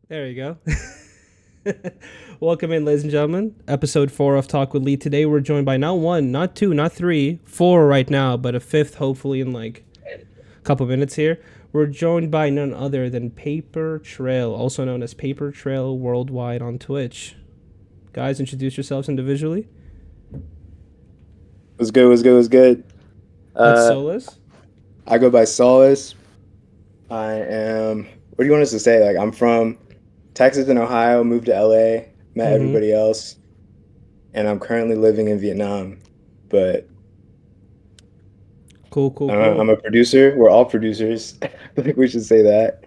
There you go. Welcome in, ladies and gentlemen. Episode 4 of Talk with Lee. Today we're joined by not one, not two, not three, four right now, but a fifth hopefully in like a couple minutes here. We're joined by none other than Paper Trail, also known as Paper Trail Worldwide on Twitch. Guys, introduce yourselves individually. What's good? What's good? What's good? That's Uh, Solus. I go by Solace. I am. What do you want us to say? Like, I'm from Texas and Ohio. Moved to LA. Met Mm-hmm. everybody else, and I'm currently living in Vietnam. But Cool, cool, I'm cool. a producer. We're all producers. I think we should say that.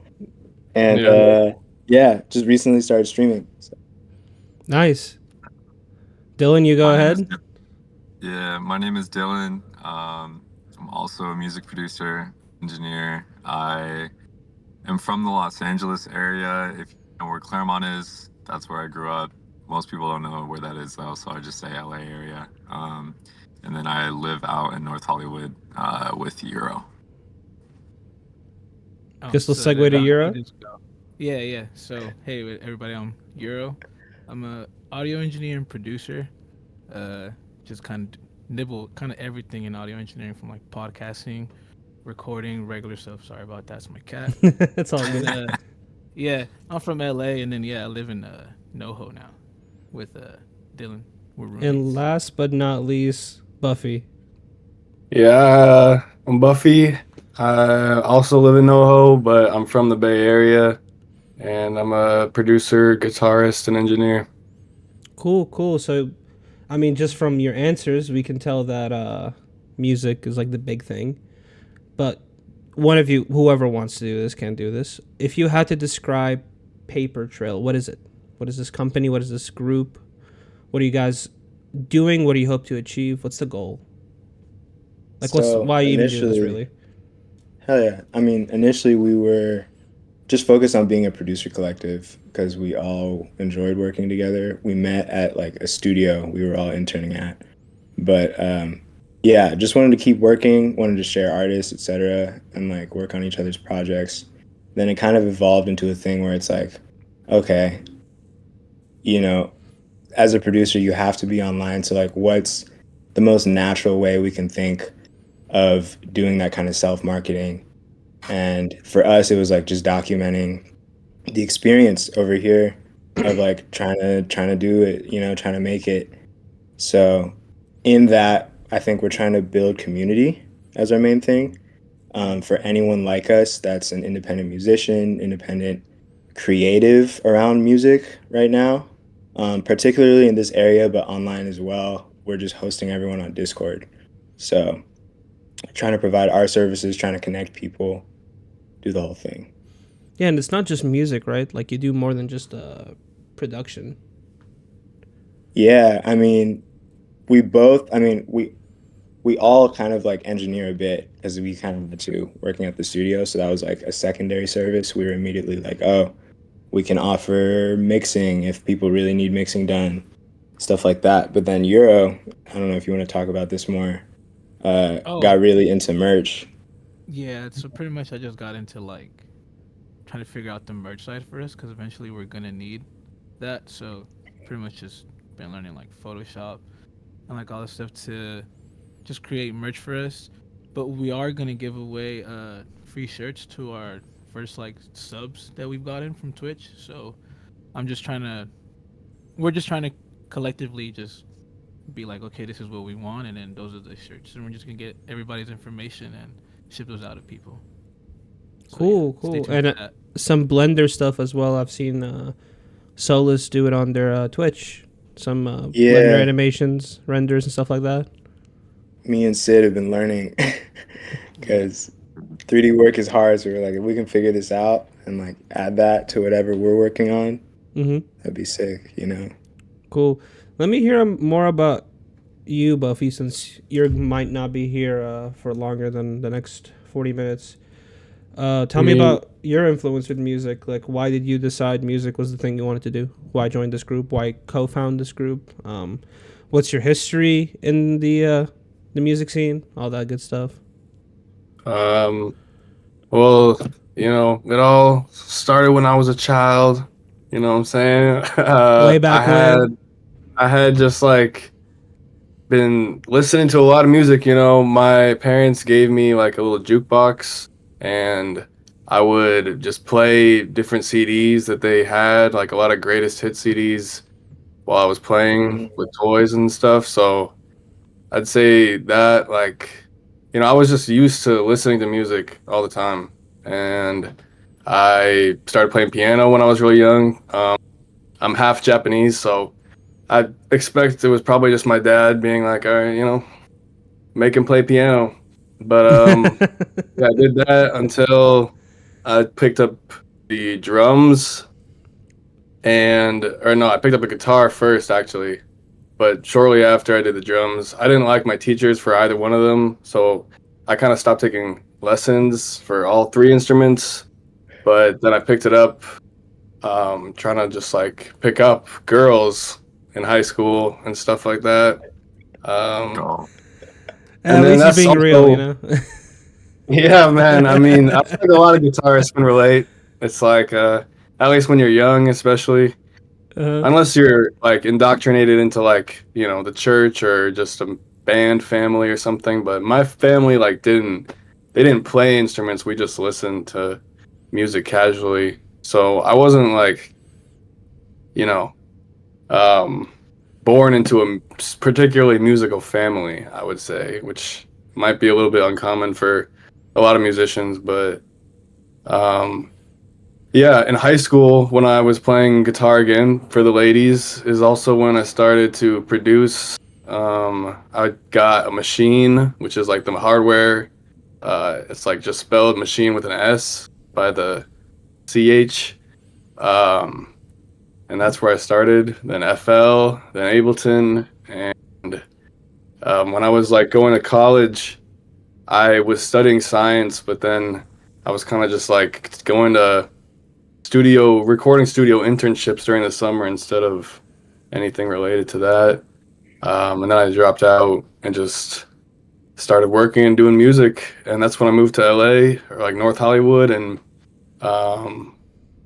And Yeah. yeah, just recently started streaming. So, Nice. Dylan, you go My name is ahead. my name is Dylan. I'm also a music producer, engineer. I am from the Los Angeles area. If you know where Claremont is, that's where I grew up. Most people don't know where that is though, so I just say LA area. And then I live out in North Hollywood with Euro. Just let's So segue then to I'll Euro. just go. Yeah. So hey, everybody, I'm Euro. I'm a audio engineer and producer. Just kind of nibble kind of everything in audio engineering from like podcasting, recording, regular stuff. Sorry about that. It's my cat. It's all And good. yeah, I'm from LA, and then I live in NoHo now with Dylan. We're And roommates. last but not least, Buffy. Yeah, I'm Buffy. I also live in NoHo, but I'm from the Bay Area, and I'm a producer, guitarist, and engineer. Cool, cool. So, I mean, just from your answers, we can tell that music is like the big thing. But one of you, whoever wants to do this, can do this. If you had to describe Paper Trail, what is it? What is this company? What is this group? What are you guys doing? What do you hope to achieve? What's the goal? Like, so why are you even doing this initially, really? hell yeah. I mean, initially we were just focused on being a producer collective because we all enjoyed working together. We met at like a studio we were all interning at. But yeah, just wanted to keep working, wanted to share artists, etc., and like work on each other's projects. Then it kind of evolved into a thing where it's like, okay, you know, as a producer, you have to be online. So like, what's the most natural way we can think of doing that kind of self marketing? And for us, it was like just documenting the experience over here of like trying to do it, trying to make it. So in that, I think we're trying to build community as our main thing. For anyone like us that's an independent musician, independent creative around music right now, particularly in this area, but online as well. We're just hosting everyone on Discord. So trying to provide our services, trying to connect people, do the whole thing. Yeah, and it's not just music, right? Like, you do more than just production. Yeah, I mean, we all kind of like engineer a bit as we kind of had to working at the studio. So that was like a secondary service. We were immediately like, oh, we can offer mixing if people really need mixing done, stuff like that. But then Euro, I don't know if you want to talk about this more, Oh got really into merch. yeah. So pretty much, I just got into like trying to figure out the merch side for us because eventually we're gonna need that. So pretty much just been learning like Photoshop and like all this stuff to just create merch for us. But we are gonna give away free shirts to our first like subs that we've gotten from Twitch. So I'm just trying to we're just trying to collectively just be like, okay, this is what we want, and then those are the shirts, and we're just gonna get everybody's information and ship those out to people. So yeah, Cool, stay cool. tuned And for that. some Blender stuff as well. I've seen Solus do it on their Twitch. Some Blender Yeah, animations, renders, and stuff like that. me and Sid have been learning Yeah. because 3D work is hard. So we're like, if we can figure this out and like add that to whatever we're working on, Mm-hmm. that'd be sick. Cool. Let me hear more about you, Buffy, since you might not be here for longer than the next 40 minutes. I Tell me mean, about your influence with music. Like, why did you decide music was the thing you wanted to do? Why join this group? Why co-found this group? What's your history in the music scene? All that good stuff. well, it all started when I was a child. You know what I'm saying? Way back when. I had just like been listening to a lot of music. You know, my parents gave me like a little jukebox, and I would just play different CDs that they had, like a lot of greatest hit CDs, while I was playing Mhm. with toys and stuff. So I'd say that, like, you know, I was just used to listening to music all the time, and I started playing piano when I was really young. I'm half Japanese, so I expect it was probably just my dad being like, all right, you know, make him play piano. But yeah, I did that until I picked up the drums or no, I picked up a guitar first actually. But shortly after I did the drums, I didn't like my teachers for either one of them, so I kind of stopped taking lessons for all three instruments. But then I picked it up, trying to just like pick up girls in high school and stuff like that. Um, Go. and At then least he's that's being real, you also, know. yeah, man. I mean, I feel like a lot of guitarists can relate. It's like, at least when you're young, especially, uh, unless you're like indoctrinated into like, you know, the church or just a band family or something. But my family like they didn't play instruments. We just listened to music casually. So I wasn't like, you know, um, born into a particularly musical family, I would say, which might be a little bit uncommon for a lot of musicians. But um, yeah, in high school, when I was playing guitar again for the ladies, is also when I started to produce. I got a machine, which is like the hardware. It's like just spelled machine with an S by the CH. Um, and that's where I started. Then FL, then Ableton, and when I was like going to college, I was studying science, but then I was kind of just like going to recording studio internships during the summer instead of anything related to that. And then I dropped out and just started working and doing music. And that's when I moved to LA or like North Hollywood and um,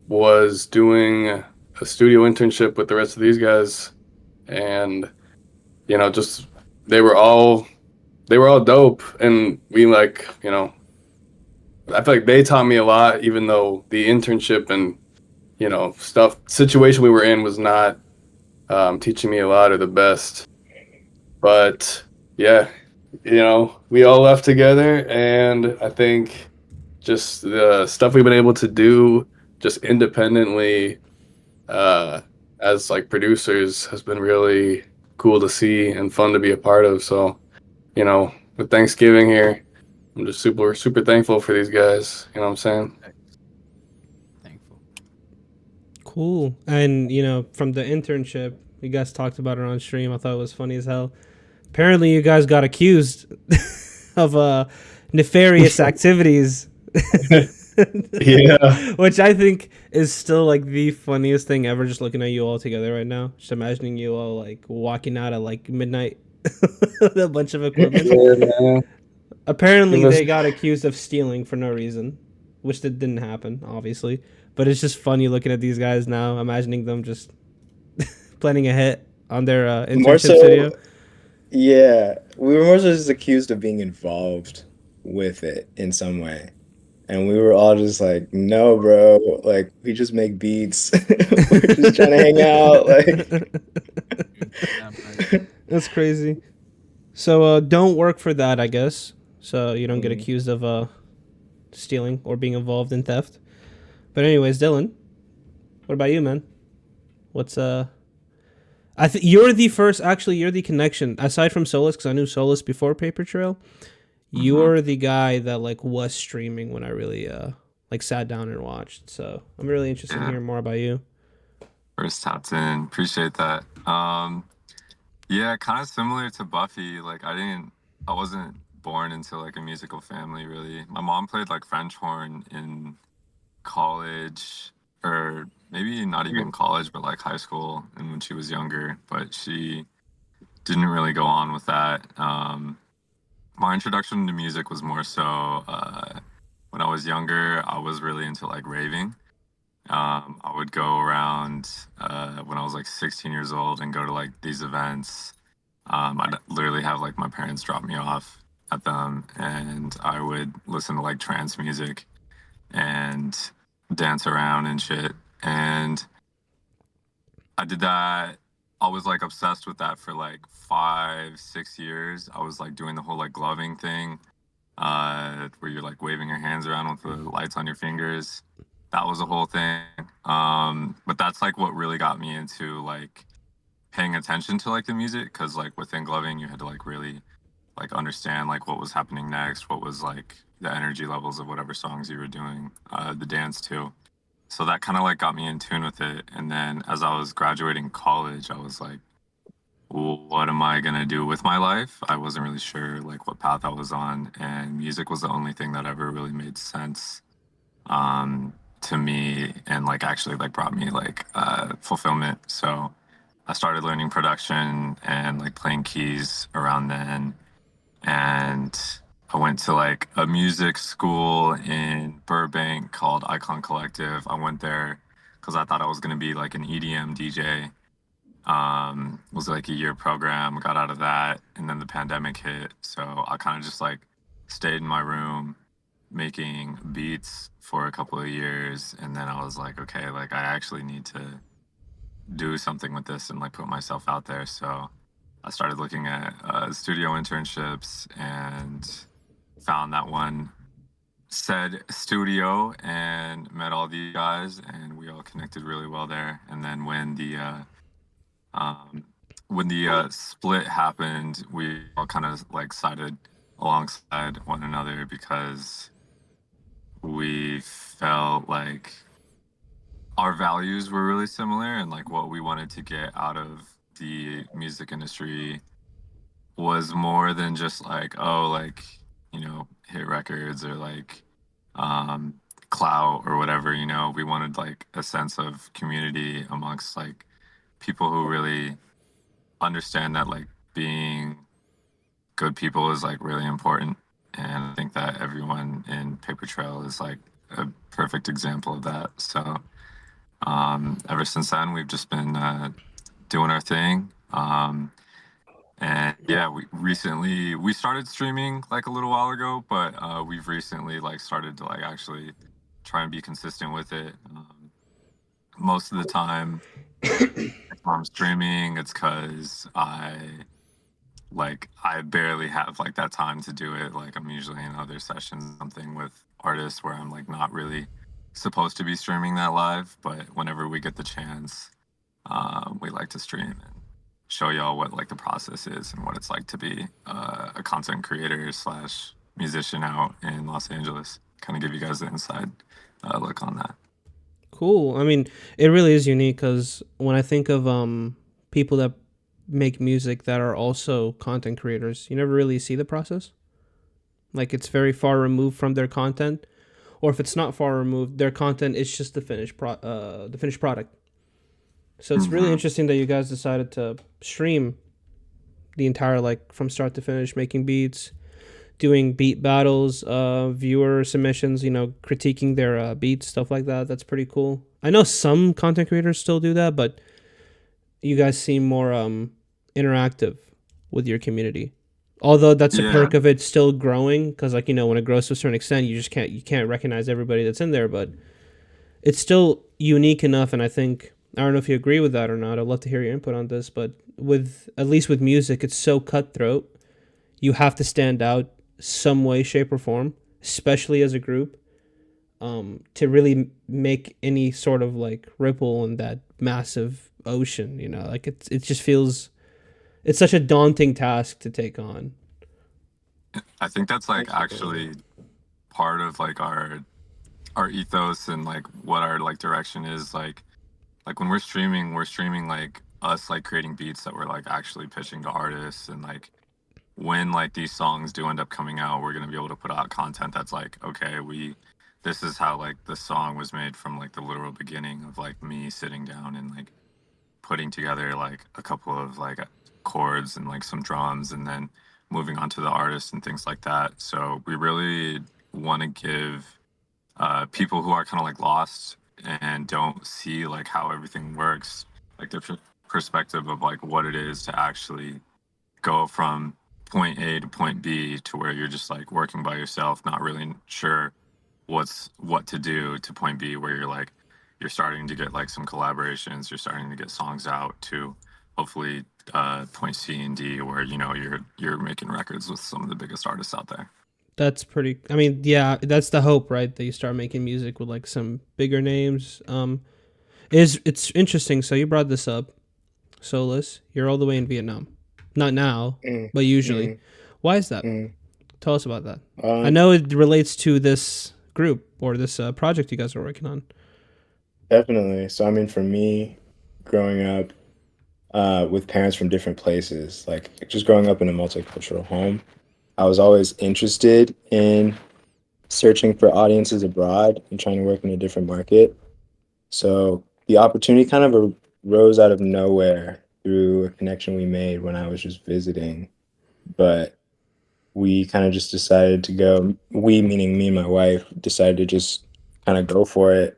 was doing a studio internship with the rest of these guys. And, you know, just they were all they were all dope. And we like, you know, I feel like they taught me a lot, even though the internship and you know, stuff situation we were in was not teaching me a lot or the best. But yeah, you know, we all left together, and I think just the stuff we've been able to do just independently uh, as like producers has been really cool to see and fun to be a part of. So, you know, with Thanksgiving here, I'm just super thankful for these guys. You know what I'm saying? Thankful. cool. And from the internship, you guys talked about it on stream. I thought it was funny as hell. Apparently, you guys got accused of nefarious activities. Yeah. Which I think is still like the funniest thing ever. Just looking at you all together right now, just imagining you all like walking out at like midnight with a bunch of equipment. Yeah, man. Give Apparently, us they got accused of stealing for no reason, which didn't happen, obviously. But it's just funny looking at these guys now, imagining them just planning a hit on their More internship so, studio. yeah, we were more so just accused of being involved with it in some way. And we were all just like, no, bro, like we just make beats. We're just trying to hang out. Like, Damn right. That's crazy. So don't work for that, I guess. So you don't get mm, accused of stealing or being involved in theft. But anyways, Dylan, what about you, man? What's I think you're the first. Actually, you're the connection aside from Solus, because I knew Solus before Paper Trail. Hmm. You're the guy that like was streaming when I really like sat down and watched. So I'm really interested in Yeah, hearing more about you. first tapped in. Appreciate that. Yeah, kind of similar to Buffy. Like I wasn't born into like a musical family really. My mom played like French horn in college, or maybe not even college, but like high school and when she was younger, but she didn't really go on with that. My introduction to music was more so when I was younger, I was really into like raving. I would go around when I was like 16 years old and go to like these events. I'd literally have like my parents drop me off at them, and I would listen to like trance music and dance around and shit. And I did that. I was like obsessed with that for like 5, 6 years. I was like doing the whole like gloving thing, where you're like waving your hands around with the lights on your fingers. That was a whole thing. But that's like what really got me into like paying attention to like the music, because like within gloving you had to like really like understand like what was happening next, what was like the energy levels of whatever songs you were doing, the dance too. So that kind of like got me in tune with it. And then as I was graduating college, I was like, well, what am I gonna do with my life? I wasn't really sure like what path I was on, and music was the only thing that ever really made sense to me, and like actually like brought me like fulfillment. So I started learning production and like playing keys around then, and I went to like a music school in Burbank called Icon Collective. I went there because I thought I was gonna be like an EDM DJ. It was like a year program, got out of that, and then the pandemic hit. So I kind of just like stayed in my room making beats for a couple of years, and then I was like, okay, like I actually need to do something with this and like put myself out there. So I started looking at studio internships and found that one said studio and met all these guys, and we all connected really well there. And then um, when the split happened, we all kind of like sided alongside one another because we felt like our values were really similar, and like what we wanted to get out of the music industry was more than just like, oh, like, hit records or like um clout or whatever. We wanted like a sense of community amongst like people who really understand that like being good people is like really important. And I think that everyone in Paper Trail is like a perfect example of that. So ever since then, we've just been doing our thing. And yeah, we started streaming like a little while ago, but we've recently like started to like actually try and be consistent with it. Most of the time, if I'm streaming, it's because I barely have like that time to do it. Like I'm usually in other sessions, something with artists where I'm like not really supposed to be streaming that live, but whenever we get the chance, we like to stream and show y'all what like the process is and what it's like to be a content creator slash musician out in Los Angeles. Kind of give you guys the inside look on that. Cool. I mean, it really is unique because when I think of people that make music that are also content creators, you never really see the process. Like it's very far removed from their content, or if it's not far removed, their content is just the finished product. So it's really Mm-hmm. interesting that you guys decided to stream the entire like from start to finish, making beats, doing beat battles, viewer submissions, critiquing their beats, stuff like that. That's pretty cool. I know some content creators still do that, but you guys seem more interactive with your community. Although that's a Yeah, perk of it still growing, because like when it grows to a certain extent, you can't recognize everybody that's in there, but it's still unique enough. And I don't know if you agree with that or not. I'd love to hear your input on this, but with at least with music, it's so cutthroat. You have to stand out some way, shape, or form, especially as a group, to really make any sort of like ripple in that massive ocean. Like it just feels it's such a daunting task to take on. I think that's like actually part of like our ethos and like what our like direction is. Like when we're streaming like us like creating beats that we're like actually pitching to artists, and like when like these songs do end up coming out, we're gonna be able to put out content that's like, okay, this is how like the song was made from like the literal beginning of like me sitting down and like putting together like a couple of like chords and like some drums, and then moving on to the artist and things like that. So we really want to give people who are kind of like lost and don't see like how everything works, like the perspective of like what it is to actually go from point A to point B, to where you're just like working by yourself, not really sure what to do, to point B, where you're starting to get like some collaborations, you're starting to get songs out, to hopefully point C and D, where you're making records with some of the biggest artists out there. That's pretty. I mean, yeah, that's the hope, right? That you start making music with like some bigger names. It's interesting. So you brought this up, Solus. You're all the way in Vietnam, not now, Mm, but usually. mm, Why is that? mm. Tell us about that. I Um, know it relates to this group or this project you guys are working on. Definitely. So I mean, for me, growing up with parents from different places, like just growing up in a multicultural home, I was always interested in searching for audiences abroad and trying to work in a different market. So the opportunity kind of arose out of nowhere through a connection we made when I was just visiting. But we kind of just decided to go, we meaning me and my wife, decided to just kind of go for it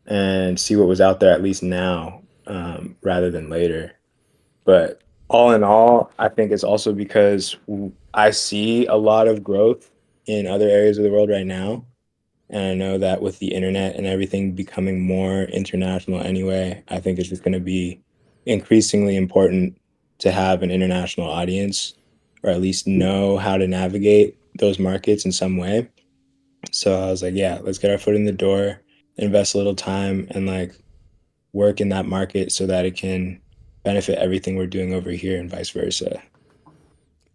and see what was out there, at least now, rather than later. But all in all, I think it's also because I see a lot of growth in other areas of the world right now. And I know that with the internet and everything becoming more international anyway, I think it's just going to be increasingly important to have an international audience, or at least know how to navigate those markets in some way. So I was like, yeah, let's get our foot in the door, invest a little time, and like work in that market so that it can benefit everything we're doing over here and vice versa.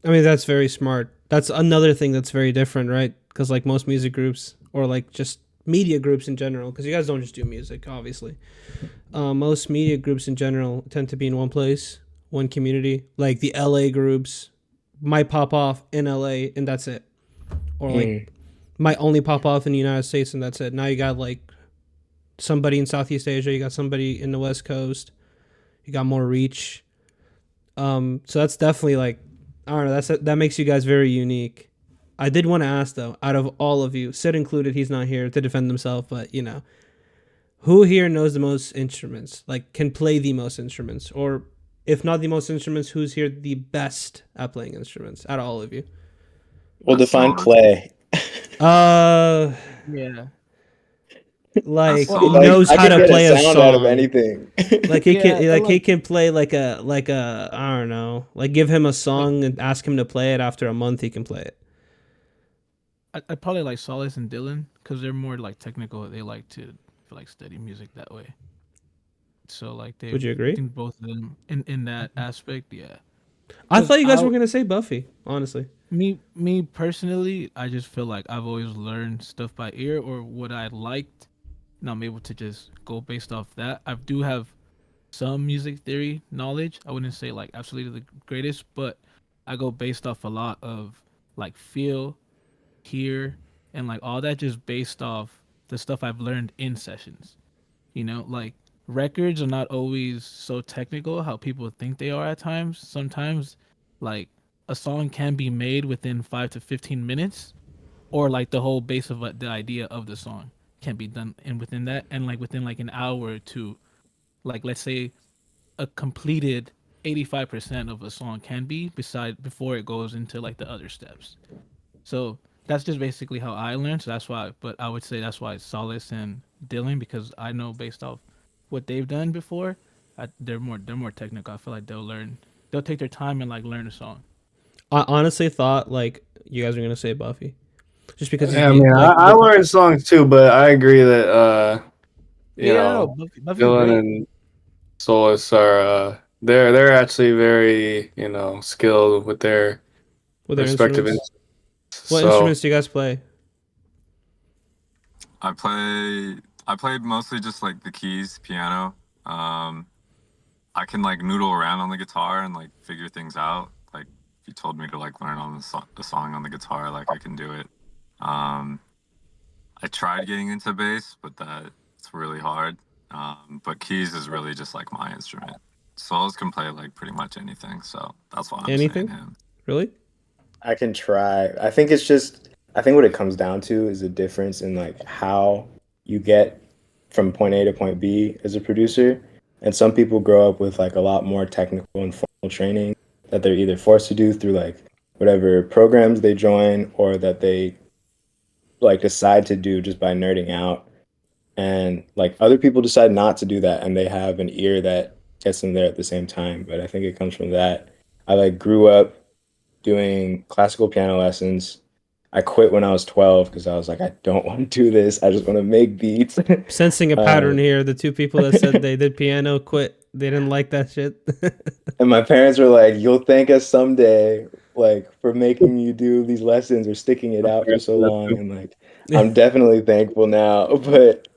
I mean, that's very smart. That's another thing that's very different, right? Because like most music groups or like just media groups in general, because you guys don't just do music, obviously. Most media groups in general tend to be in one place, one community. Like the LA groups might pop off in LA and that's it, or like Mm. might only pop off in the United States and that's it. Now you got like somebody in Southeast Asia, you got somebody in the West Coast, you got more reach. So that's definitely like, I don't know, that makes you guys very unique. I did want to ask though, out of all of you, Sid included, he's not here to defend himself, but who here knows the most instruments? Like can play the most instruments, or if not the most instruments, who's here the best at playing instruments out of all of you? We'll That's define solid. play. Uh, Yeah. like Well, he Like knows I how can to get a play a sound out of song. anything. Like Yeah. he can play like a I don't know. Like give him a Like song and ask him to play it. After a month, he can play it. I probably like Solace and Dylan because they're more like technical. They like to feel like study music that way. So like Would you I agree? think both of them in that aspect, yeah. I Because thought you guys were gonna say Buffy. Honestly, me personally, I just feel like I've always learned stuff by ear or what I liked, and I'm able to just go based off that. I do have some music theory knowledge. I wouldn't say like absolutely the greatest, but I go based off a lot of like feel, hear, and like all that just based off the stuff I've learned in sessions. Like records are not always so technical how people think they are at times. Sometimes like a song can be made within 5 to 15 minutes, or like the whole base of the idea of the song can be done and within that, and like within like an hour or two, like let's say a completed 85% of a song can be beside before it goes into like the other steps. So that's just basically how I learned. So that's why, but I would say that's why Solace and Dylan, because I know based off what they've done before, they're more technical. I feel like they'll take their time and like learn a song. I honestly thought like you guys were gonna say Buffy, just because he's Yeah, I mean, like I learned songs too, but I agree that you Yeah, no, know, Buffy's Dylan great. and Solus are they're actually very, skilled with their with their respective instruments. instruments. What So instruments do you guys play? I play I played mostly just like the keys, piano. Um, I can like noodle around on the guitar and like figure things out. Like if you told me to like learn on the song on the guitar, like I can do it. Um, I tried getting into bass, but that's really hard. But keys is really just like my instrument. Souls can play like pretty much anything, so that's why I'm saying Anything? him. Really? I can try. I think it's just I think what it comes down to is the difference in like how you get from point A to point B as a producer. And some people grow up with like a lot more technical and formal training that they're either forced to do through like whatever programs they join or that they like decide to do just by nerding out. And like other people decide not to do that and they have an ear that gets them there at the same time. But I think it comes from that. I like grew up doing classical piano lessons. I quit when I was 12 because I was like, I don't want to do this. I just want to make beats. Sensing a pattern here. The two people that said they did piano quit. They didn't like that shit. And my parents were like, you'll thank us someday, like for making you do these lessons or sticking it out for so long. And like, I'm definitely thankful now. But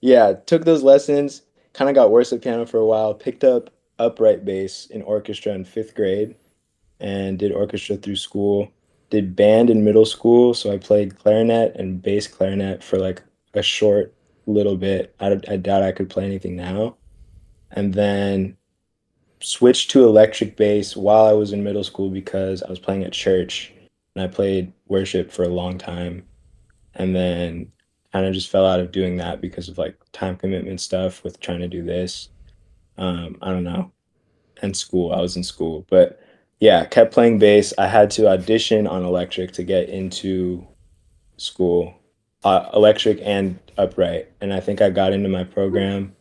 yeah, took those lessons, kind of got worse at piano for a while, picked up upright bass in orchestra in 5th grade and did orchestra through school. Did band in middle school, so I played clarinet and bass clarinet for like a short little bit. I doubt I could play anything now. And then switched to electric bass while I was in middle school because I was playing at church and I played worship for a long time. And then kind of just fell out of doing that because of like time commitment stuff with trying to do this. I don't know. And school, I was in school, but yeah, kept playing bass. I had to audition on electric to get into school, electric and upright. And I think I got into my program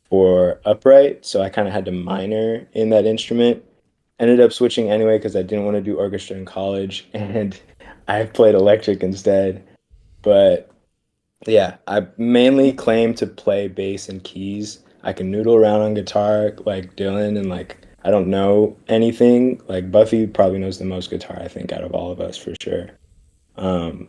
for upright, so I kind of had to minor in that instrument. Ended up switching anyway because I didn't want to do orchestra in college, and I played electric instead. But yeah, I mainly claim to play bass and keys. I can noodle around on guitar like Dylan, and like I don't know anything. Like Buffy probably knows the most guitar, I think, out of all of us for sure. Um,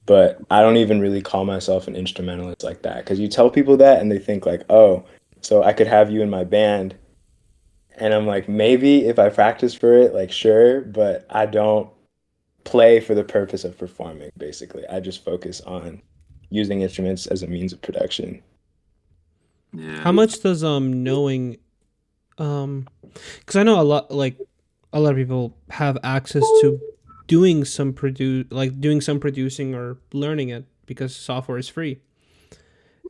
but I don't even really call myself an instrumentalist like that because you tell people that and they think like, oh, so I could have you in my band. And I'm like, maybe if I practice for it, like sure, but I don't play for the purpose of performing, basically. I just focus on using instruments as a means of production. Yeah. How much does knowing because I know a lot of people have access to doing some producing or learning it because software is free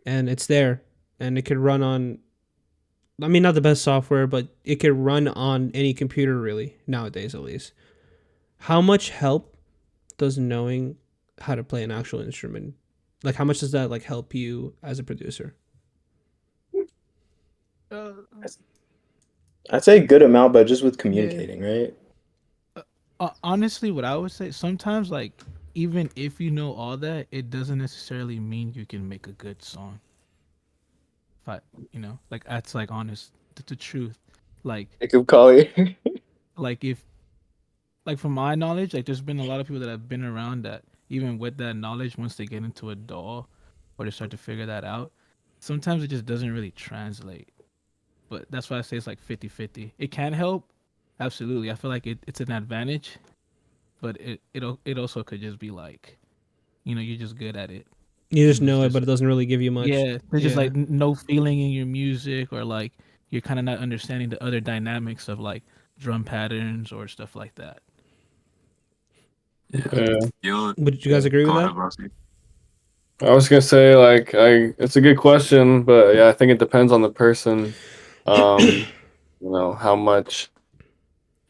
and it's there and it could run on, I mean, not the best software, but it could run on any computer really nowadays at least. How much help does knowing how to play an actual instrument, like how much does that like help you as a producer? Uh, I'd say a good amount, but just with yeah. communicating, right? Honestly, what I would say, sometimes like even if you know all that, it doesn't necessarily mean you can make a good song. If I, like that's like honest, the truth. Like I could call you. if like from my knowledge, like there's been a lot of people that have been around that even with that knowledge, once they get into a DAW or they start to figure that out, sometimes it just doesn't really translate. But that's why I say it's like 50-50. It can help, absolutely. I feel like it's an advantage, but it also could just be like, you're just good at it. You just There's know it, just but it doesn't really give you much. yeah, there's just Yeah. like no feeling in your music, or like you're kind of not understanding the other dynamics of like drum patterns or stuff like that. Yeah. Would you guys agree with Go that? ahead, Rusty. I was gonna say like it's a good question, but yeah, I think it depends on the person. How much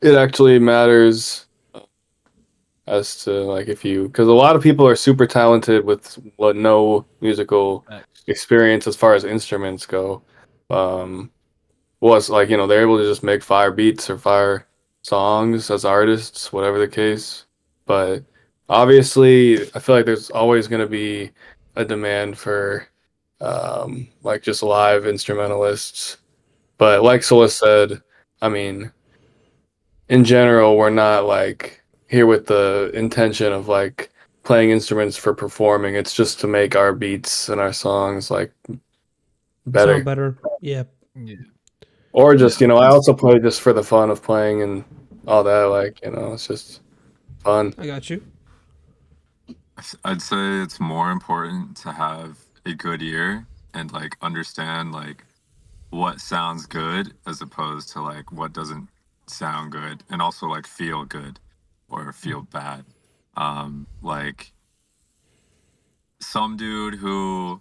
it actually matters as to like if you, because a lot of people are super talented with no musical Facts. experience as far as instruments go. Um, was like they're able to just make fire beats or fire songs as artists, whatever the case. But obviously, I feel like there's always going to be a demand for like just live instrumentalists. But like Sola said, I mean, in general, we're not like here with the intention of like playing instruments for performing. It's just to make our beats and our songs like Sound better. better. Yeah. Yeah. Or just, I It's- also play just for the fun of playing and all that. Like, it's just fun. I got you. I'd say it's more important to have a good ear and like understand like what sounds good as opposed to like what doesn't sound good, and also like feel good or feel bad. Like some dude who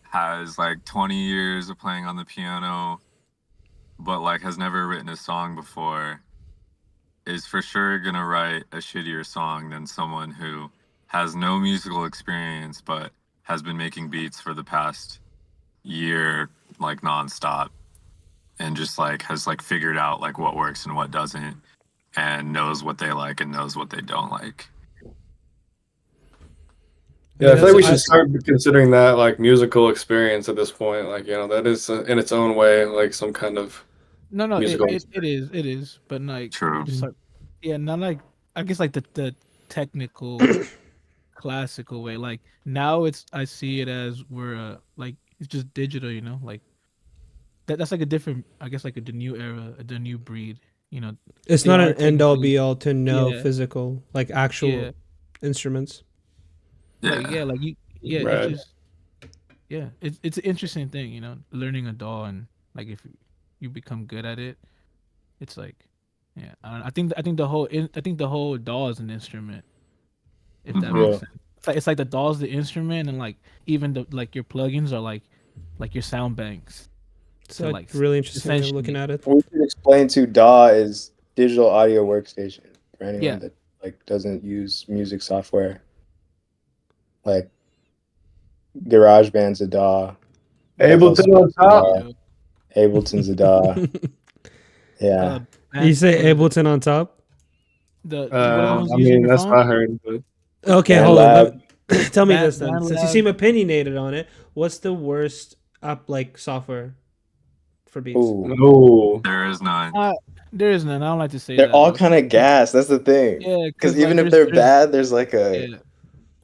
has like 20 years of playing on the piano, but like has never written a song before, is for sure gonna write a shittier song than someone who has no musical experience but has been making beats for the past year, like nonstop, and just like has like figured out like what works and what doesn't, and knows what they like and knows what they don't like. Yeah, I feel like we I- should start considering that like musical experience at this point. Like, that is in its own way like some kind of No, no, musical. it is, but like True. just like yeah, not like I guess like the technical classical way. Like now I see it as we're like it's just digital, like that's like a different I guess like the new era, the new breed. It's They not are an end all technically be all to know yeah physical, like actual yeah instruments. Yeah. like you yeah it's Right. just yeah it's an interesting thing, learning a DAW and like if you become good at it, it's like yeah I think the whole DAW is an instrument, if that Mhm. makes Yeah. sense. It's like the DAW's the instrument, and like even the like your plugins are like your sound banks. It's So a like really interesting way of looking essentially, at it. We should explain to DAW is digital audio workstation for anyone yeah, that like doesn't use music software. Like GarageBand's a DAW, FL Ableton on Studios a top. DAW, Ableton's a DAW. uh, Yeah. You say what is it? Ableton on top? What are the ones I you use on mean, your that's phone? what I heard. But Okay, hold on. BandLab. Tell me this then, since you BandLab. seem opinionated on it. What's the worst app like software for beats? Ooh. no, There is none. There is none. I don't like to say They're that all though. kind of gas. That's the thing. Yeah, Because because like even if they're there's bad, there's like yeah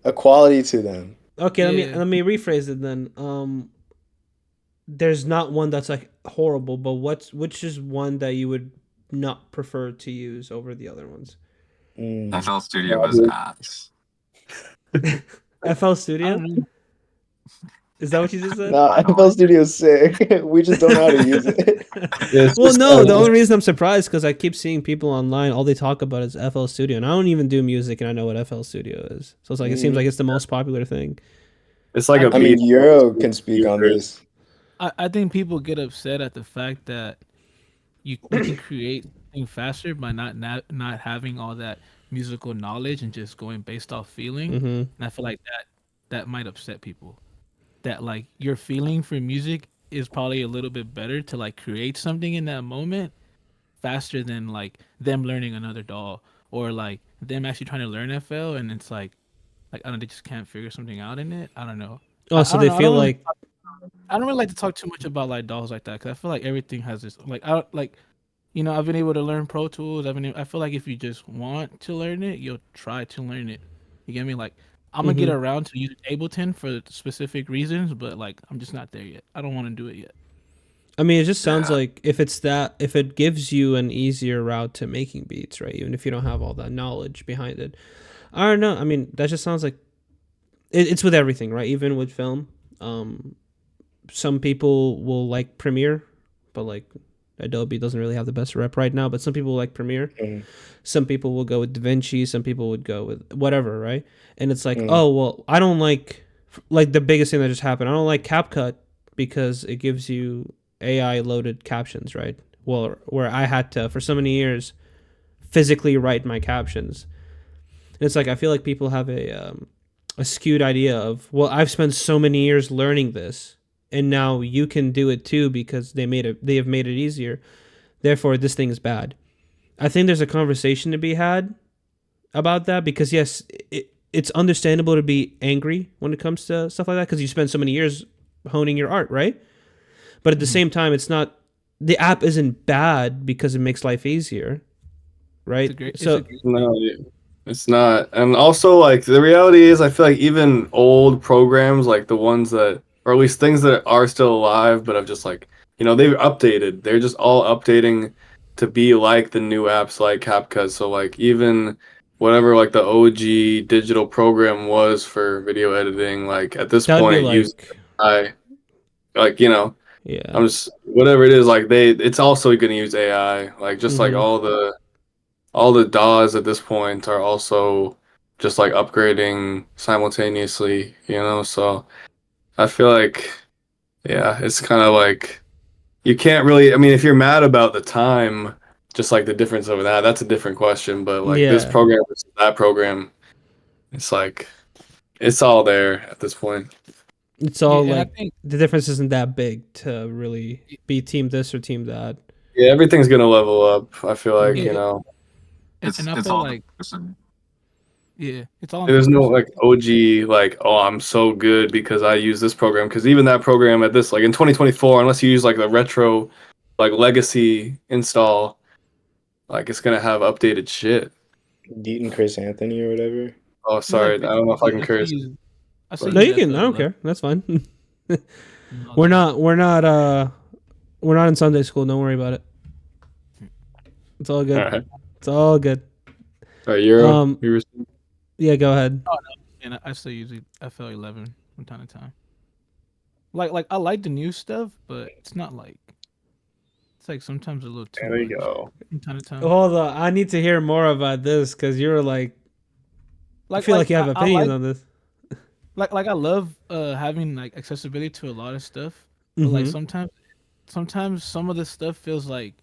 a quality to them. Okay, yeah. let me rephrase it then. There's not one that's like horrible, but which is one that you would not prefer to use over the other ones? Mm. FL Studio is ass. FL I Studio? don't know. Is that what you just said? No, I don't FL like it. Studio's sick. We just don't know how to use it. it's Well, just no, the only reason I'm surprised because I keep seeing people online, all they talk about is FL Studio, and I don't even do music, and I know what FL Studio is. So it's like it seems like it's the most popular thing. it's like I a I think mean, beat Euro can speak on user. this. I think people get upset at the fact that you can create something faster by not having all that musical knowledge and just going based off feeling. Mm-hmm. And I feel like that might upset people. That like your feeling for music is probably a little bit better to like create something in that moment faster than like them learning another DAW or like them actually trying to learn FL and it's like I don't know, they just can't figure something out in it. I don't know. Oh, so I don't they know. feel like I don't really like to talk too much about like DAWs like that because I feel like everything has this like I don't like I've been able to learn Pro Tools. I feel like if you just want to learn it, you'll try to learn it. You get me? Like I'm gonna get Mhm. around to using Ableton for specific reasons, but like I'm just not there yet. I don't want to do it yet. I mean, it just sounds Yeah. like if it gives you an easier route to making beats, right? Even if you don't have all that knowledge behind it. I don't know. I mean, that just sounds like it's with everything, right? Even with film. Some people will like Premiere, but like Adobe doesn't really have the best rep right now. But some people like Premiere. Mm. Some people will go with DaVinci. Some people would go with whatever, right? And it's like, Mm. oh well, I don't like the biggest thing that just happened. I don't like CapCut because it gives you AI loaded captions, right? Well, where I had to for so many years physically write my captions. And it's like I feel like people have a skewed idea of, well, I've spent so many years learning this, and now you can do it too because they have made it easier. Therefore, this thing is bad. I think there's a conversation to be had about that because yes, it's understandable to be angry when it comes to stuff like that because you spend so many years honing your art, right? But at the same time, it's not the app isn't bad because it makes life easier, right? It's So a great No, it's not. And also, like, the reality is, I feel like even old programs, like the ones that, or at least things that are still alive, but have just like, they've updated. They're just all updating to be like the new apps like CapCut. So, like, even whatever, like, the OG digital program was for video editing, like, at this that would be point, use like, AI. Like, yeah. I'm just, whatever it is, like, it's also going to use AI. Like, just like Mm-hmm. all the DAWs at this point are also just like upgrading simultaneously, so I feel like Yeah, it's kind of like you can't really. I mean, if you're mad about the time, just like the difference of that, that's a different question. But like this Yeah, program versus that program, it's like it's all there at this point. it's all Yeah, and I like think the difference isn't that big to really be team this or team that. Yeah, everything's gonna level up. I feel like, Mhm. you yeah, know, and I It's feel all the like person. it's all in the there's no person. like OG like, oh, I'm so good because I use this program. Because even that program at this like in 2024, unless you use like the retro like legacy install, like it's gonna have updated shit. Deaton Chris Anthony or whatever. Oh, No, sorry, like I don't know if I can I still curse, use I still but No, use you can. FL I don't 11. care. That's fine. And all we're that. not. We're not. We're not in Sunday school. Don't worry about it. It's all all good. right, It's all good. all right, Euro, Um. you were Yeah. Go ahead. Oh no, and I still use FL 11 from time to time. Like I like the new stuff, but it's not like it's like sometimes a little too there you much go. from time to time. Hold on. I need to hear more about this because you're like. I Like feel like you have I opinions like on this. like I love having like accessibility to a lot of stuff, but like Mm-hmm. sometimes some of the stuff feels like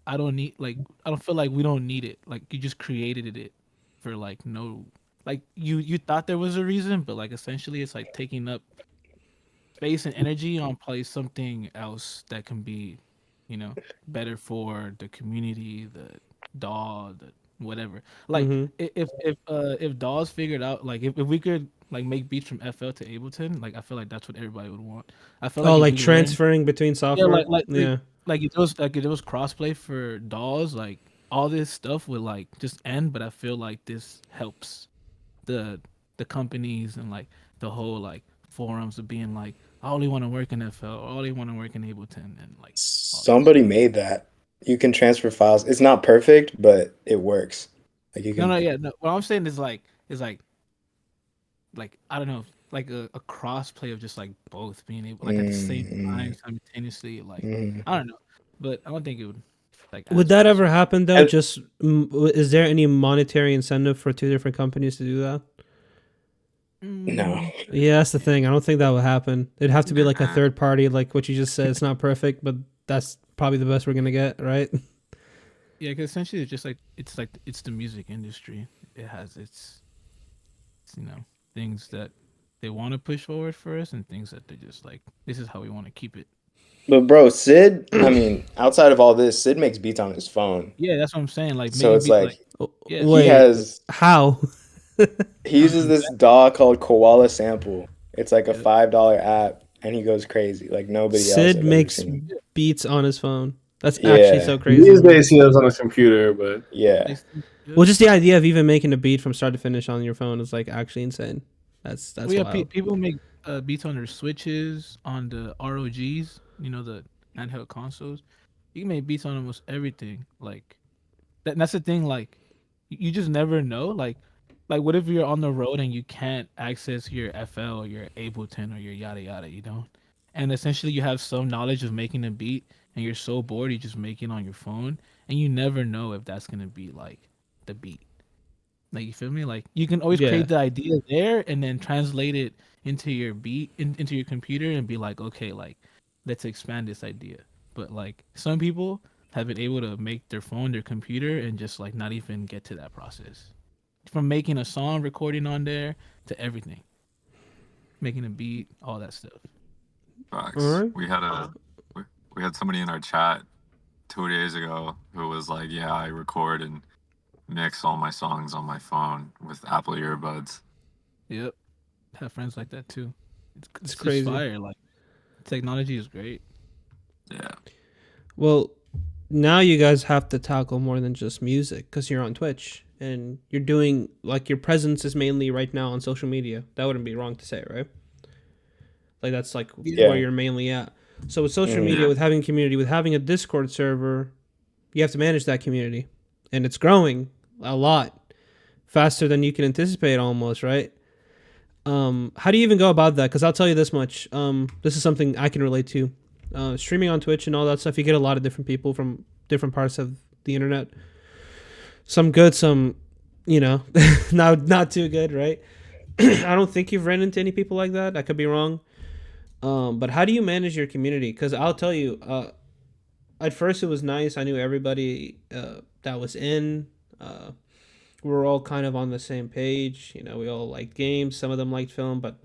I don't need like I don't feel like we don't need it. Like you just created it for like no like you thought there was a reason, but like essentially it's like taking up space and energy on probably something else that can be, you know, better for the community, the DAW, the whatever. Like Mm-hmm. if DAWs figured out like if we could like make beats from FL to Ableton, like I feel like that's what everybody would want. I feel Oh, like if like we learn transferring between yeah, software. Yeah. like if it was crossplay for DAWs, like all this stuff would like just end. But I feel like this helps the the companies and like the whole like forums of being like, I only want to work in FL, or I only want to work in Ableton, and like all that Somebody stuff. made that. You can transfer files. It's not perfect, but it works. Like you No, can. no, yeah, no. What I'm saying is like I don't know, like a cross play of just like both being able like at the same time Mm, simultaneously. Like mm. I don't know, but I don't think it would like Would as that ever possible. happen though? And Just is there any monetary incentive for two different companies to do that? no, Mm, Yeah, that's the thing. I don't think that would happen. It'd have to be like a Nah. third party, like what you just said. It's not perfect, but that's probably the best we're gonna get, right? yeah, because essentially it's like it's the music industry. It has its you know things that they want to push forward for us and things that they just like this is how we want to keep it. but bro, Sid. I mean, outside of all this, Sid makes beats on his phone. Yeah, that's what I'm saying. Like So making it's beat like like yeah, he Wait, has how? he on uses some this DAW called Koala Sample. It's like a yeah. $5 app, and he goes crazy like nobody else Sid I've ever makes seen. beats on his phone. That's actually Yeah, so crazy These to me. days he does on his computer, but yeah. Well, just the idea of even making a beat from start to finish on your phone is like actually insane. Well, That's yeah, wild. people make beats on their switches, on the ROGs, you know, the handheld consoles. You can make beats on almost everything. Like that's the thing. Like you just never know. Like what if you're on the road and you can't access your FL or your Ableton or your yada yada, you know? And essentially you have some knowledge of making a beat and you're so bored you just make it on your phone and you never know if that's gonna be like the beat. Like you feel me? Like you can always Yeah. create the idea there and then translate it into your beat into your computer and be like, okay, like let's expand this idea. But like some people have been able to make their phone their computer and just like not even get to that process. From making a song, recording on there to everything. Making a beat, all that stuff. All Facts. right. We had somebody in our chat 2 days ago who was like, "Yeah, I record and mix all my songs on my phone with Apple earbuds." Yep. Have friends like that too. It's It's just crazy. fire. Like technology is great. Yeah, Well, now you guys have to tackle more than just music because you're on Twitch and you're doing like your presence is mainly right now on social media. That wouldn't be wrong to say, right? Like that's like where Yeah. you're mainly at. So with social Mhm. media, yeah, with having community, with having a Discord server, you have to manage that community, and it's growing a lot faster than you can anticipate, almost, right? How do you even go about that? Because I'll tell you this much. This is something I can relate to. Streaming on Twitch and all that stuff, you get a lot of different people from different parts of the internet. Some good, some, you know, not too good, right? I don't think you've ran into any people like that. I could be wrong. But how do you manage your community? Because I'll tell you, at first it was nice. I knew everybody that was in. We were all kind of on the same page. You know, we all liked games. Some of them liked film, but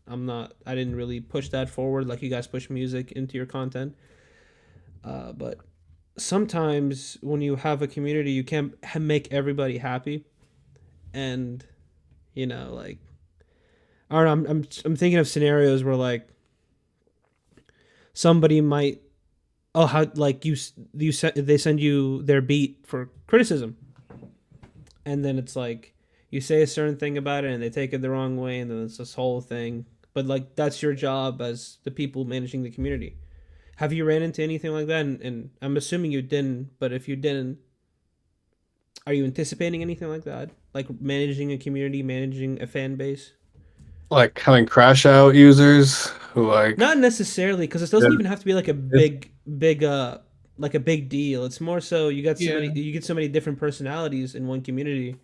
I'm not. I didn't really push that forward like you guys push music into your content. But sometimes when you have a community, you can't make everybody happy, and you know, like I don't know. I'm thinking of scenarios where like somebody might how like they send you their beat for criticism, and then it's like you say a certain thing about it and they take it the wrong way, and then it's this whole thing. But like that's your job as the people managing the community. Have you ran into anything like that? And I'm assuming you didn't, but if you didn't, are you anticipating anything like that? Like managing a community, managing a fan base? Like having crash out users who Not necessarily, because it doesn't even have to be like a like a big deal. It's more so Yeah. you get so many different personalities in one community.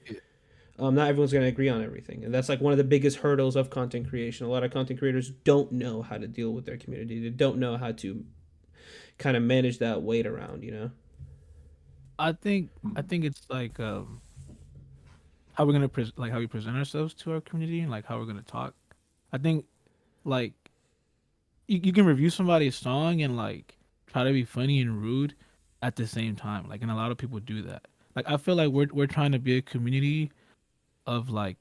Not everyone's gonna agree on everything, and that's like one of the biggest hurdles of content creation. A lot of content creators don't know how to deal with their community. They don't know how to kind of manage that weight around. You know. I think it's like how we're gonna like how we present ourselves to our community and like how we're gonna talk. I think like you can review somebody's song and like try to be funny and rude at the same time. Like, and a lot of people do that. Like, I feel like we're trying to be a community of like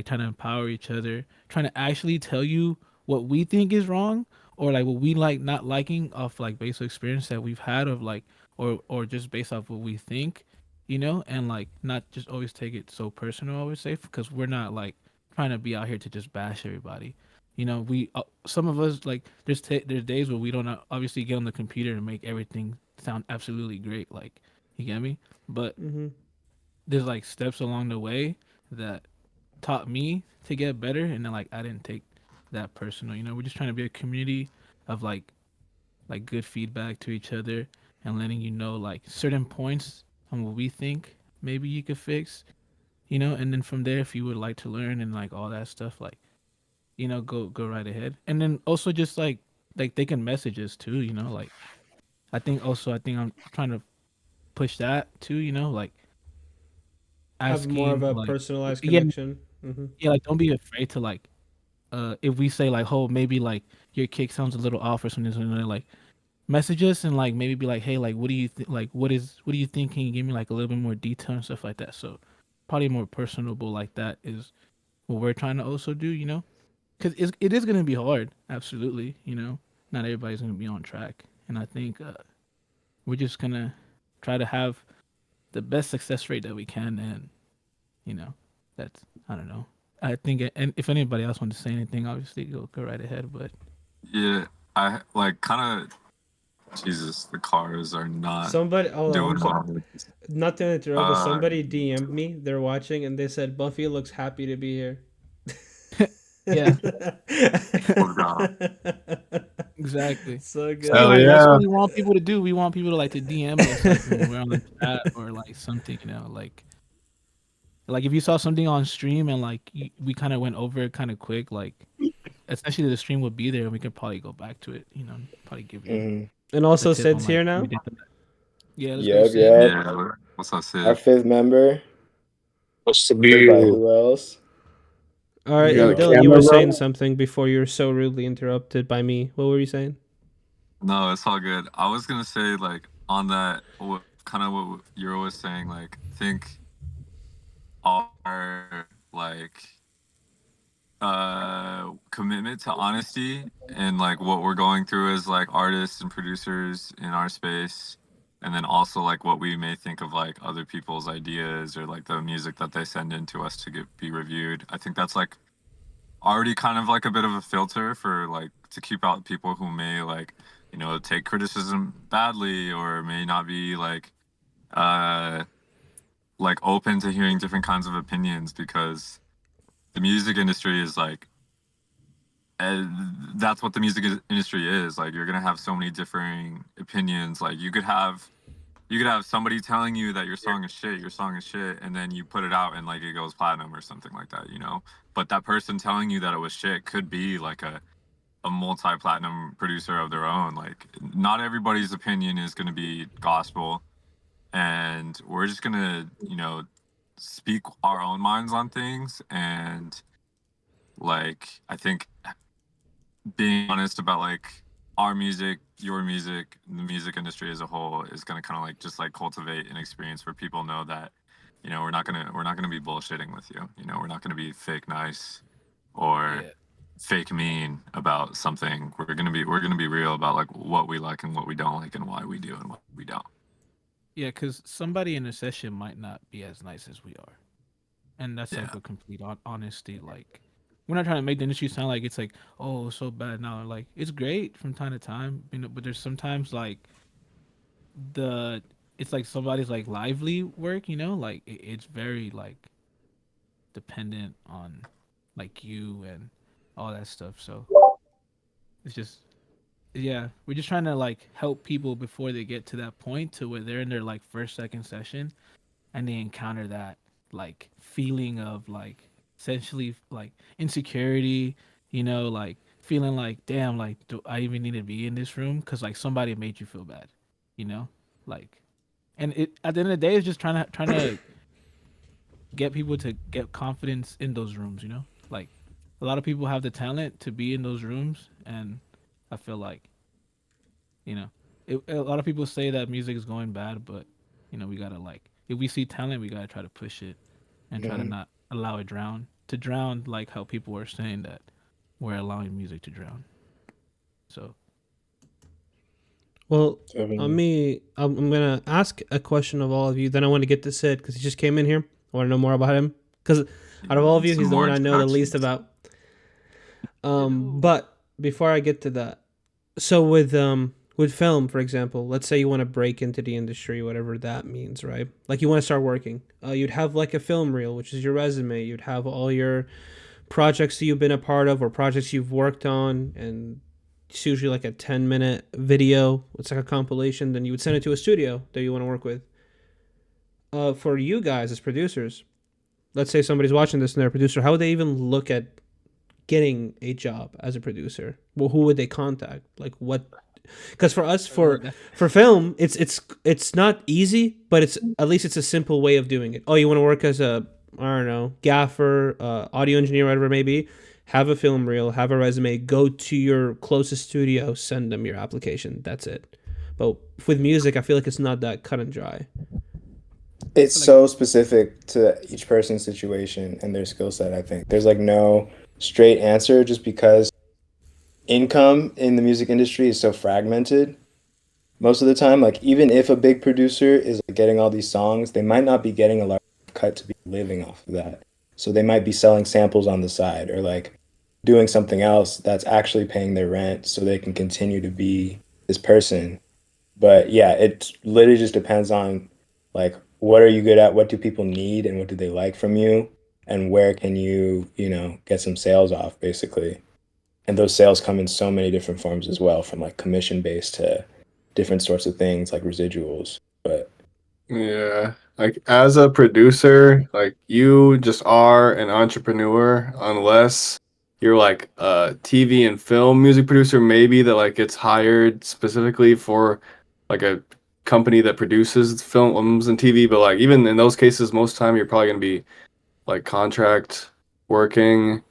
trying to empower each other, trying to actually tell you what we think is wrong or like what we like not liking off like based on experience that we've had of like or just based off what we think, you know, and like not just always take it so personal. I would say because we're not like trying to be out here to just bash everybody. You know, we some of us like there's days where we don't obviously get on the computer and make everything sound absolutely great. Like you get me, but Mm-hmm. there's like steps along the way that taught me to get better, and then like I didn't take that personal. You know, we're just trying to be a community of like good feedback to each other and letting you know like certain points on what we think maybe you could fix, you know, and then from there if you would like to learn and like all that stuff, like, you know, go right ahead. And then also just like they can message us too, you know, like I think I'm trying to push that too, you know, like Have more of asking a like personalized yeah, connection. Mm-hmm. yeah, like don't be afraid to like if we say like, oh, maybe like your kick sounds a little off or something, like message us and like maybe be like, hey, like what do you like what do you think? Can you give me like a little bit more detail and stuff like that? So probably more personable like that is what we're trying to also do, you know, because it is gonna be hard, absolutely, you know, not everybody's gonna be on track, and I think we're just gonna try to have the best success rate that we can, and you know, that's I don't know. I think, and if anybody else wants to say anything, obviously go right ahead. But Yeah, I like kind of. Jesus, the cars are not Somebody, hold on, doing well. not to interrupt, but Uh, somebody DM'd me. They're watching, and they said Buffy looks happy to be here. yeah, oh god. exactly. So See, hell good. like that's yeah. what we want people to do. We want people to like to DM us like when we're on the chat or like something, you know, like if you saw something on stream and like we kind of went over it kind of quick, like essentially the stream would be there and we could probably go back to it, you know, probably give you Hmm. And a also, tip on Sid's like here we now. did that. Yeah, let's go, Yep, Sid. yep. Yeah. What's up, Our Sid? fifth member, What's the played by view? who else? All right, You got and a Yo, Dylan, you were camera, saying bro? something before you were so rudely interrupted by me. What were you saying? No, it's all good. I was gonna say like on that, kind of what you're always saying. Like, think our like commitment to honesty and like what we're going through as like artists and producers in our space, and then also like what we may think of like other people's ideas or like the music that they send in to us to get be reviewed. I think that's like already kind of like a bit of a filter for like to keep out people who may like, you know, take criticism badly or may not be uh like open to hearing different kinds of opinions, because the music industry is like, that's what the music industry is. Like, you're gonna have so many differing opinions. Like, you could have somebody telling you that your song is shit, and then you put it out and like it goes platinum or something like that, you know. But that person telling you that it was shit could be like a a multi-platinum producer of their own. Like, not everybody's opinion is going to be gospel, and we're just going to, speak our own minds on things. And like, I think being honest about like our music, your music, the music industry as a whole is going to kind of like just like cultivate an experience where people know that, we're not gonna be bullshitting with you. We're not gonna be fake nice or Yeah. fake mean about something. We're gonna be real about like what we like and what we don't like and why we do and what we don't. Yeah, because somebody in a session might not be as nice as we are, and that's like Yeah. a complete honesty. Like, we're not trying to make the industry sound like it's like, oh, so bad now. Like, it's great from time to time, but there's sometimes like the it's like somebody's like lively work, like it's very like dependent on like you and all that stuff. So it's just, yeah, we're just trying to like help people before they get to that point to where they're in their like first second session and they encounter that like feeling of like essentially like insecurity, like feeling like, damn, like, do I even need to be in this room because like somebody made you feel bad, you know like. And it, at the end of the day, it's just trying to get people to get confidence in those rooms, like a lot of people have the talent to be in those rooms. And I feel like, you know a lot of people say that music is going bad, but we gotta, like, if we see talent, we gotta try to push it and try to Mhm. not allow it drown, like how people were saying that we're allowing music to drown. So Well, So, I on mean, me, I'm gonna ask a question of all of you. Then I want to get to Sid because he just came in here. I want to know more about him because out Yeah, of we all of need you, some he's the more one I know the least introductions. about. Yo. But before I get to that, so with film, for example, let's say you want to break into the industry, whatever that means, right? Like you want to start working. You'd have like a film reel, which is your resume. You'd have all your projects that you've been a part of or projects you've worked on, and it's usually like a 10-minute video. It's like a compilation. Then you would send it to a studio that you want to work with. For you guys as producers, let's say somebody's watching this and they're a producer, how would they even look at getting a job as a producer? Well, who would they contact? Like what? Because for us, That, for film, it's not easy, but it's at least it's a simple way of doing it. Oh, you want to work as a, I don't know, gaffer, audio engineer, whatever it may be. Have a film reel, have a resume, go to your closest studio, send them your application. That's it. But with music, I feel like it's not that cut and dry. it's like, so specific to each person's situation and their skill set. I think there's like no straight answer just because income in the music industry is so fragmented most of the time. Like even if a big producer is like, getting all these songs, they might not be getting a large cut to be living off of that. So they might be selling samples on the side or like doing something else that's actually paying their rent so they can continue to be this person. But yeah, it literally just depends on like what are you good at, what do people need and what do they like from you and where can you, get some sales off basically. And those sales come in so many different forms as well, from like commission based to different sorts of things like residuals. But Yeah. Like as a producer, like you just are an entrepreneur unless you're like a TV and film music producer maybe that like gets hired specifically for like a company that produces films and TV, but like even in those cases most time you're probably going to be like contract working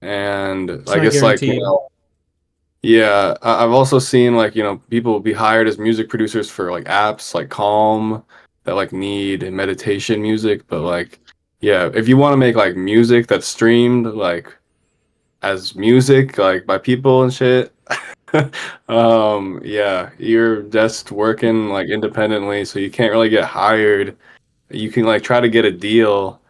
and It's I not guess like, guaranteed. yeah, I've also seen like, people will be hired as music producers for like apps like Calm that like need meditation music, but like yeah, if you want to make like music that's streamed like as music like by people and shit, yeah, you're just working like independently, so you can't really get hired. You can like try to get a deal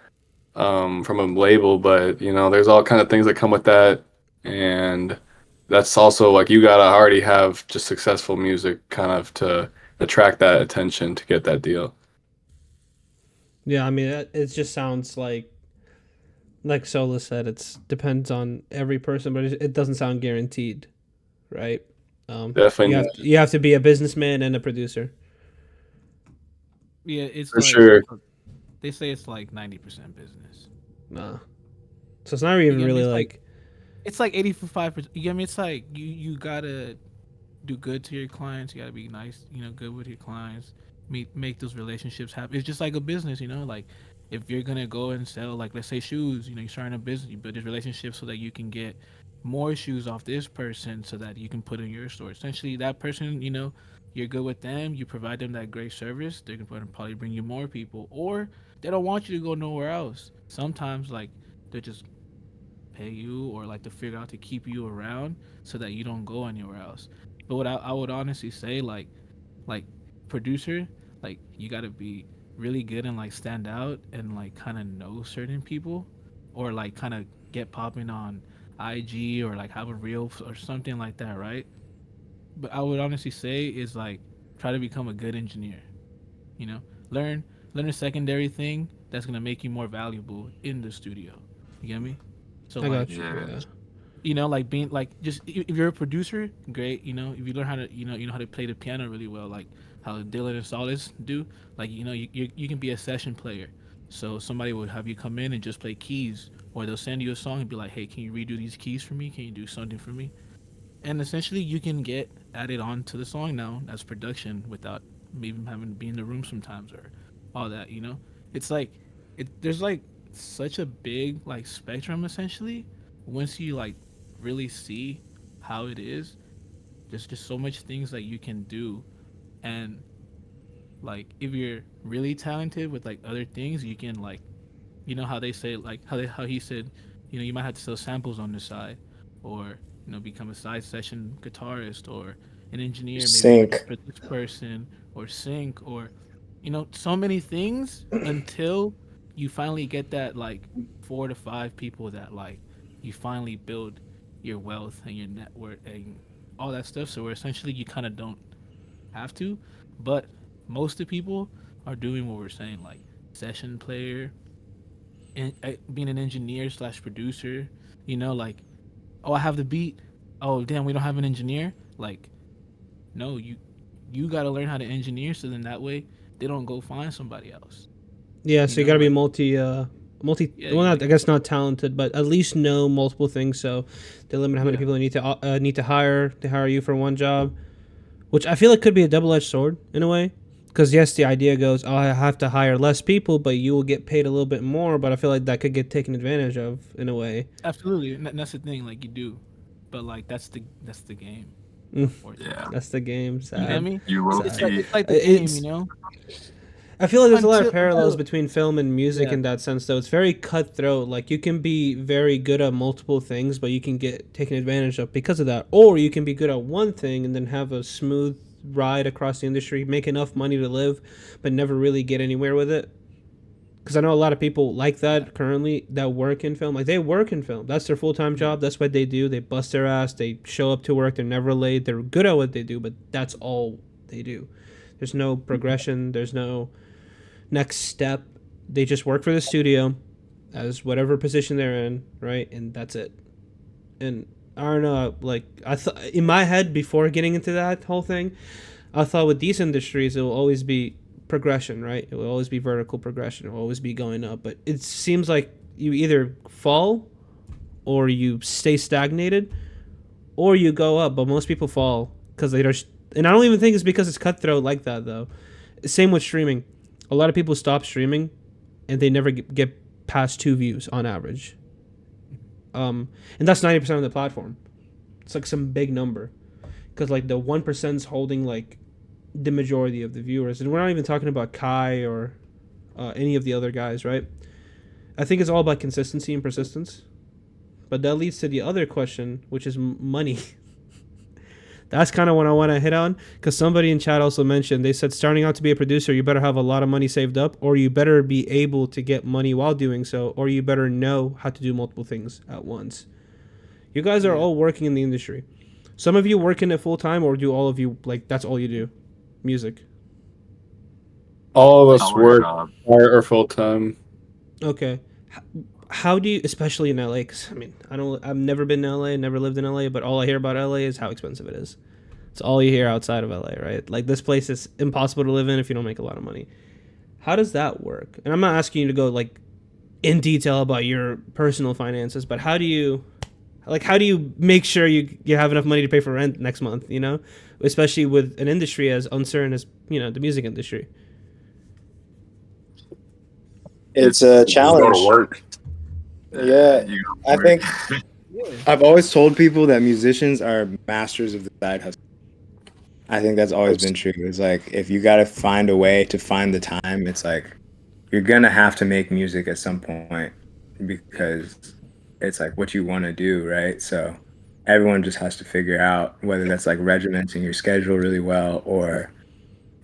from a label, but there's all kind of things that come with that, and that's also like you gotta already have just successful music kind of to attract that attention to get that deal. Yeah, I mean, it just sounds like Sola said, it depends on every person, but it doesn't sound guaranteed, right? You Definitely have to be a businessman and a producer. yeah, it's for like, sure. they say it's like 90% business. Nah, so it's not even Again, really it's like, like it's like 85%. You get me? It's like you gotta do good to your clients. You gotta be nice, good with your clients. Make those relationships happen. It's just like a business, Like if you're gonna go and sell, like let's say shoes, you're starting a business. You build this relationship so that you can get more shoes off this person, so that you can put in your store. Essentially, that person, you're good with them. You provide them that great service. They're gonna probably bring you more people, or they don't want you to go nowhere else. Sometimes, like they're just pay you or like to figure out to keep you around so that you don't go anywhere else. But what I would honestly say, like producer, like you gotta be really good and like stand out and like kind of know certain people, or like kind of get popping on IG or like have a reel or something like that, right? But I would honestly say is like try to become a good engineer. You know, learn learn a secondary thing that's gonna make you more valuable in the studio. You get me? So I like got you. Yeah. Yeah. like being like just if you're a producer, great. If you learn how to you know how to play the piano really well, like how Dylan and Solace do, like you can be a session player. So somebody would have you come in and just play keys, or they'll send you a song and be like, hey, can you redo these keys for me? Can you do something for me? And essentially you can get added on to the song now as production without maybe having to be in the room sometimes or all that. It's like there's like such a big like spectrum essentially once you like really see how it is. There's just so much things that you can do. And like if you're really talented with like other things, you can like, how they say, like how he said, you might have to sell samples on the side, or become a side session guitarist, or an engineer maybe Sync. for this person, or sync, or so many things until you finally get that like 4 to 5 people that like you finally build your wealth and your network and all that stuff. So where essentially you kind of don't have to, but most of the people are doing what we're saying, like session player and being an engineer slash producer. Like, oh, I have the beat. Oh, damn, we don't have an engineer. Like, no, you got to learn how to engineer, so then that way they don't go find somebody else. Yeah, so you gotta be Like, multi. yeah, Well, not like I guess not talented, but at least know multiple things. So they limit how many yeah, people they need to hire. They hire you for one job, which I feel like could be a double-edged sword in a way. Because yes, the idea goes, oh, I have to hire less people, but you will get paid a little bit more. But I feel like that could get taken advantage of in a way. absolutely. And that's the thing, like you do, but like that's the game, Mm, Yeah. unfortunately. that's the game. You get Sad. me? You low It's like key. it's like the game, It's. you know. I feel like there's a lot of Until parallels between film and music yeah, in that sense, though. It's very cutthroat. Like, you can be very good at multiple things, but you can get taken advantage of because of that. Or you can be good at one thing and then have a smooth ride across the industry, make enough money to live, but never really get anywhere with it. Because I know a lot of people like yeah, that currently that work in film. Like, they work in film. That's their full time yeah, job. That's what they do. They bust their ass. They show up to work. They're never late. They're good at what they do, but that's all they do. There's no progression. There's no next step. They just work for the studio as whatever position they're in, right? And that's it. And I don't know, like I thought in my head before getting into that whole thing, I thought with these industries it will always be progression, right? It will always be vertical progression. It will always be going up. But it seems like you either fall or you stay stagnated or you go up. But most people fall because they just. And I don't even think it's because it's cutthroat like that though. Same with streaming. A lot of people stop streaming and they never get past 2 views on average. And that's 90% of the platform. It's like some big number. Because like the 1%'s holding like the majority of the viewers. And we're not even talking about Kai or any of the other guys, right? I think it's all about consistency and persistence. But that leads to the other question, which is money. That's kind of what I want to hit on, because somebody in chat also mentioned, they said starting out to be a producer, you better have a lot of money saved up, or you better be able to get money while doing so, or you better know how to do multiple things at once. You guys are yeah. all working in the industry. Some of you work in it full time, or do all of you, like, that's all you do? Music. All of us Our work job. or full time. Okay. How do you, especially in LA, because, I mean, I've never been to LA, never lived in LA, but all I hear about LA is how expensive it is. It's all you hear outside of LA, right? Like, this place is impossible to live in if you don't make a lot of money. How does that work? And I'm not asking you to go like in detail about your personal finances, but how do you Like, how do you make sure you have enough money to pay for rent next month? You know, especially with an industry as uncertain as the music industry. It's a You go to challenge. work. Yeah, You I gotta think work. Yeah. I've always told people that musicians are masters of the side hustle. I think that's always been true. It's like if you got to find a way to find the time, it's like you're gonna have to make music at some point because it's like what you want to do, right? So everyone just has to figure out whether that's like regimenting your schedule really well or,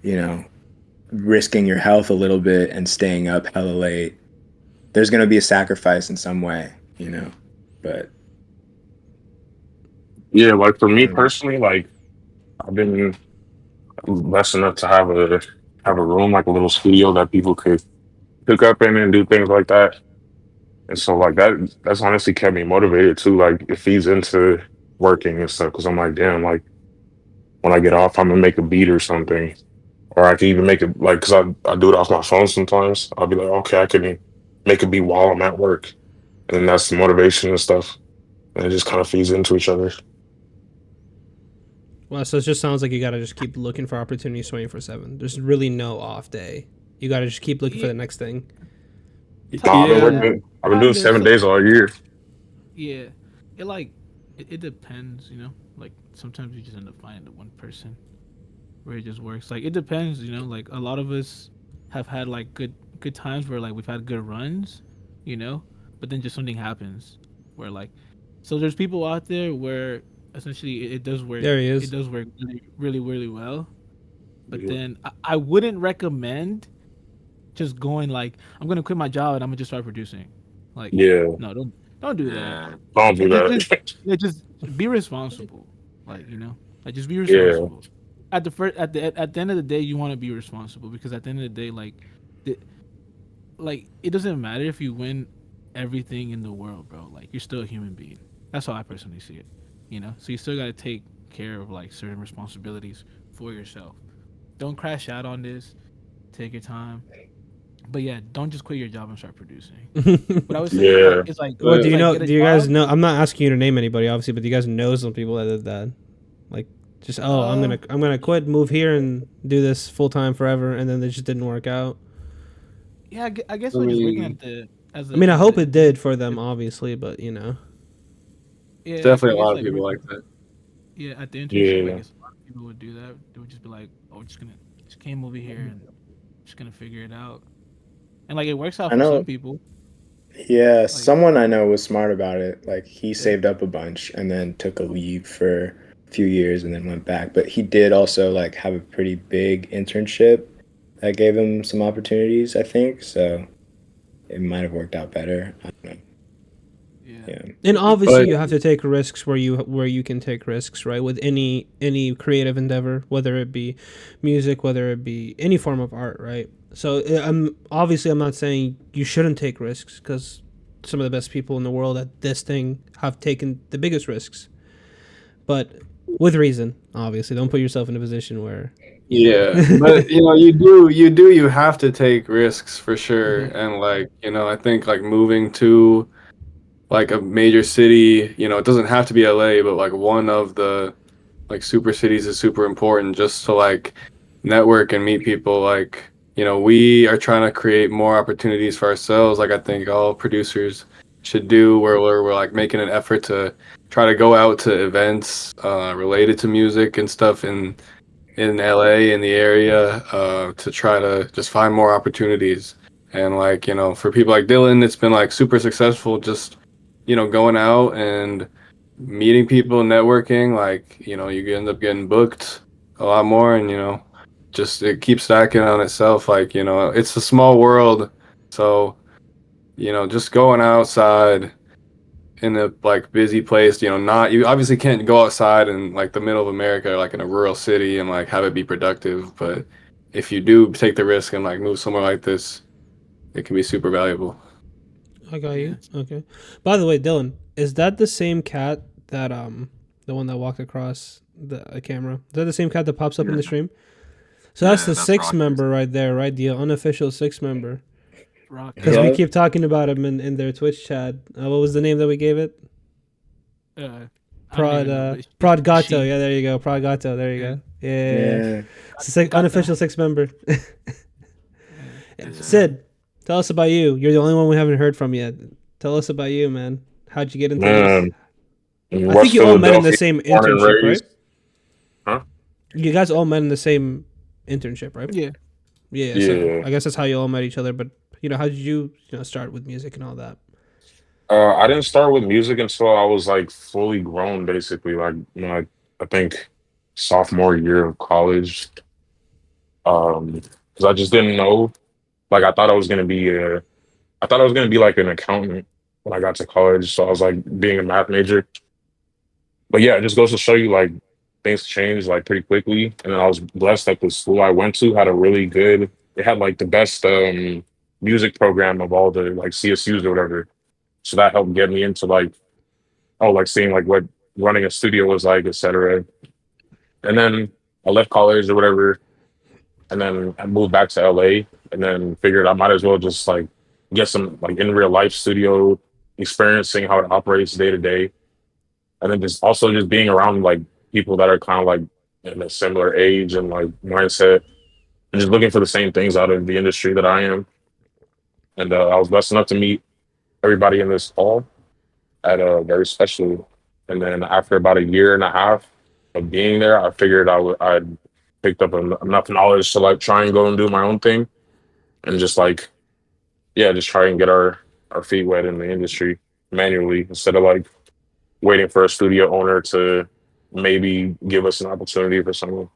you know, risking your health a little bit and staying up hella late. There's gonna be a sacrifice in some way, you know. But Yeah, like for I me don't know. personally, like I've been blessed enough to have a room, like a little studio that people could pick up in and do things like that. And so like that's honestly kept me motivated too. Like it feeds into working and stuff because I'm like, damn, like when I get off, I'm gonna make a beat or something, or I can even make it like because I do it off my phone sometimes. I'll be like, okay, I can make a beat while I'm at work, and then that's the motivation and stuff, and it just kind of feeds into each other. Well, so it just sounds like you gotta just keep looking for opportunities 24/7. There's really no off day. You gotta just keep looking for Yeah. the next thing. No, Yeah. I've been doing Kinda. 7 days all year. Yeah, it like it depends, you know. Like sometimes you just end up finding the one person where it just works. Like it depends, you know. Like a lot of us have had like good times where like we've had good runs, you know. But then just something happens where like so there's people out there where essentially it does work. There he It is. does work really well. But Yeah. then I wouldn't recommend just going like I'm gonna quit my job and I'm gonna just start producing. Like Yeah, no, don't do that. Yeah. don't do Like just that. yeah, just be responsible. Like you know, like just be Yeah, responsible. At the first, at the end of the day, you want to be responsible because at the end of the day, the, like it doesn't matter if you win everything in the world, bro. Like you're still a human being. That's how I personally see it. You know, so you still got to take care of like certain responsibilities for yourself. Don't crash out on this. Take your time. But yeah, don't just quit your job and start producing. What I would say yeah. Well, do is you like know? get a Do you guys job. know? I'm not asking you to name anybody, obviously, but do you guys know some people that did that? Like, just Uh, I'm gonna quit, move here, and do this full time forever, and then they just didn't work out. yeah, I guess I we're just working mean, at the I mean, I as hope a it did for them, obviously, but there's yeah. I definitely a guess lot of like people we're like that. yeah at the internship. I Yeah. guess a lot of people would do that. They would just be like, "Oh, we're just came over here and just gonna figure it out." And like it works out I for some know. people. Yeah, Like someone I know was smart about it. Like he yeah, saved up a bunch and then took a leave for a few years and then went back. But he did also like have a pretty big internship that gave him some opportunities, I think. So it might have worked out better. I don't know. yeah, Yeah. and obviously But you have to take risks where you can take risks, right? With any creative endeavor, whether it be music, whether it be any form of art, right? So I'm not saying you shouldn't take risks because some of the best people in the world at this thing have taken the biggest risks, but with reason. Obviously, don't put yourself in a position where yeah, but you have to take risks for sure. Mhm. And like, I think like moving to like a major city, it doesn't have to be LA, but like one of the like super cities is super important just to like network and meet people. Like, we are trying to create more opportunities for ourselves. Like I think all producers should do where we're like making an effort to try to go out to events related to music and stuff in LA in the area to try to just find more opportunities. And like, for people like Dylan, it's been like super successful just, going out and meeting people, networking, like, you end up getting booked a lot more and, just it keeps stacking on itself. Like, it's a small world. So, just going outside in a like busy place, not you obviously can't go outside in like the middle of America, like in a rural city and like have it be productive. But if you do take the risk and like move somewhere like this, it can be super valuable. I got yeah. you. Okay. By the way, Dylan, is that the same cat that the one that walked across the camera? Is that the same cat that pops up in the Yeah. stream? So that's the That's sixth Rocky. member right there, right? The unofficial sixth member. Rock. Because we Yeah. keep talking about him in their Twitch chat. What was the name that we gave it? I don't Prod even know, but Prod Gato. she- Yeah, there you go. Prod Gato. There you Yeah. go. Yeah. Yeah. It's like unofficial sixth member. Yeah. Sid, tell us about you. You're the only one we haven't heard from yet. Tell us about you, man. How'd you get into this? Man, in I think West you all met in the Philadelphia, same born and internship, right? raised. Huh? You guys all met in the same internship, right? Yeah. Yeah. So Yeah. I guess that's how you all met each other. But how did you start with music and all that? I didn't start with music until I was like fully grown, basically. Like, I think sophomore year of college. Because I just didn't know. Like, I thought I was gonna be like an accountant when I got to college. So I was like being a math major. But yeah, it just goes to show you like things change like pretty quickly. And then I was blessed that the school I went to had a really good. It had like the best music program of all the like CSUs or whatever. So that helped get me into like seeing like what running a studio was like, etc. And then I left college or whatever, and then I moved back to LA, and then figured I might as well just like get some like in real life studio experiencing how it operates day to day, and then just also just being around like people that are kind of like in a similar age and like mindset, and just looking for the same things out of the industry that I am. And I was blessed enough to meet everybody in this hall at a very special. And then after about a year and a half of being there, I figured I'd picked up enough knowledge to like try and go and do my own thing, and just like just try and get our feet wet in the industry manually instead of like waiting for a studio owner to maybe give us an opportunity for something.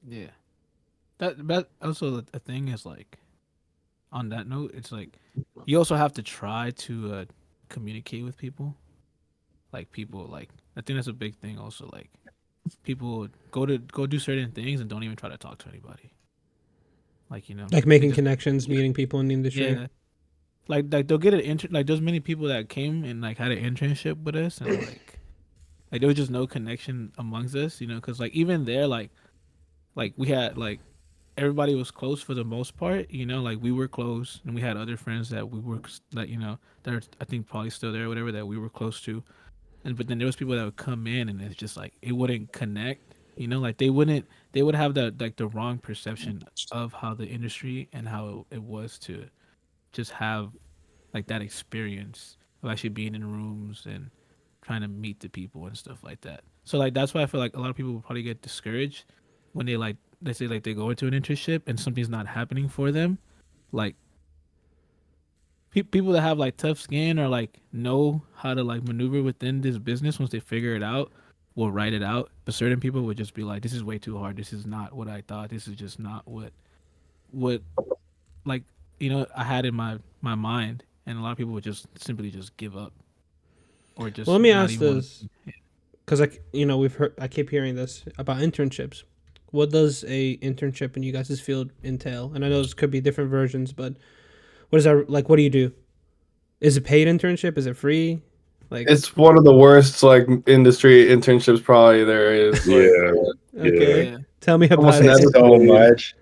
Yeah. That also the thing is like, on that note, it's like you also have to try to communicate with people. Like people, like I think that's a big thing. Also, like people go do certain things and don't even try to talk to anybody. Like Like they making just, connections, meeting people in the industry. yeah. Like they'll get an like there's many people that came and like had an internship with us and like there was just no connection amongst us, because like even there like we had like everybody was close for the most part, like we were close and we had other friends that we were that that are I think probably still there or whatever that we were close to, and but then there was people that would come in and it's just like it wouldn't connect, like they would have the wrong perception of how the industry and how it was to just have like that experience of actually being in rooms and trying to meet the people and stuff like that. So like that's why I feel like a lot of people will probably get discouraged when they say like they go into an internship and something's not happening for them. Like people that have like tough skin or like know how to like maneuver within this business once they figure it out will write it out. But certain people would just be like, this is way too hard. This is not what I thought. This is just not what like I had in my mind, and a lot of people would just simply just give up or just Well, let me not ask even this, because I keep hearing this about internships. What does a internship in you guys' field entail? And I know this could be different versions, but what is that like? What do you do? Is it paid internship? Is it free? Like, It's one of the worst like industry internships probably there is. Like, Yeah, okay, yeah. tell me Almost about never it. It's so paid. much.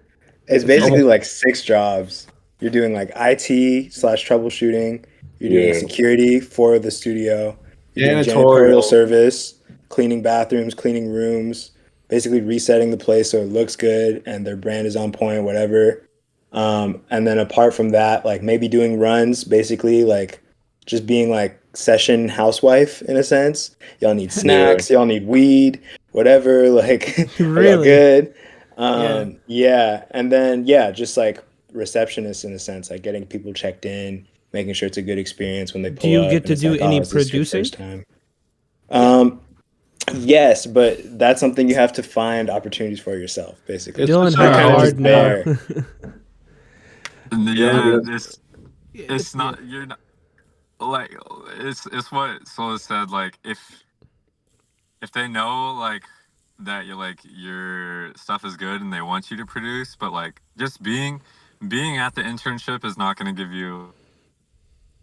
It's It's basically almost like 6 jobs. You're doing like IT/troubleshooting. You're doing yeah, security for the studio. You're doing janitorial janitorial. service, cleaning bathrooms, cleaning rooms, basically resetting the place so it looks good and their brand is on point, whatever. And then apart from that, like maybe doing runs, basically like just being like session housewife in a sense. Y'all need yeah. snacks, y'all need weed, whatever. Like, are y'all Really? good? Yeah. Yeah, and then yeah, just like receptionist in a sense, like getting people checked in, making sure it's a good experience when they Do pull you up, get and to it's do like, oh, any is this your producing? first time? Um, yes, but that's something you have to find opportunities for yourself, basically. It's Dylan just had They're a kind of hard just no. there. And yeah, yeah, dude. it's Yeah. not you're not like it's what Sola said. Like if they know like that your stuff is good and they want you to produce, but like just being at the internship is not going to give you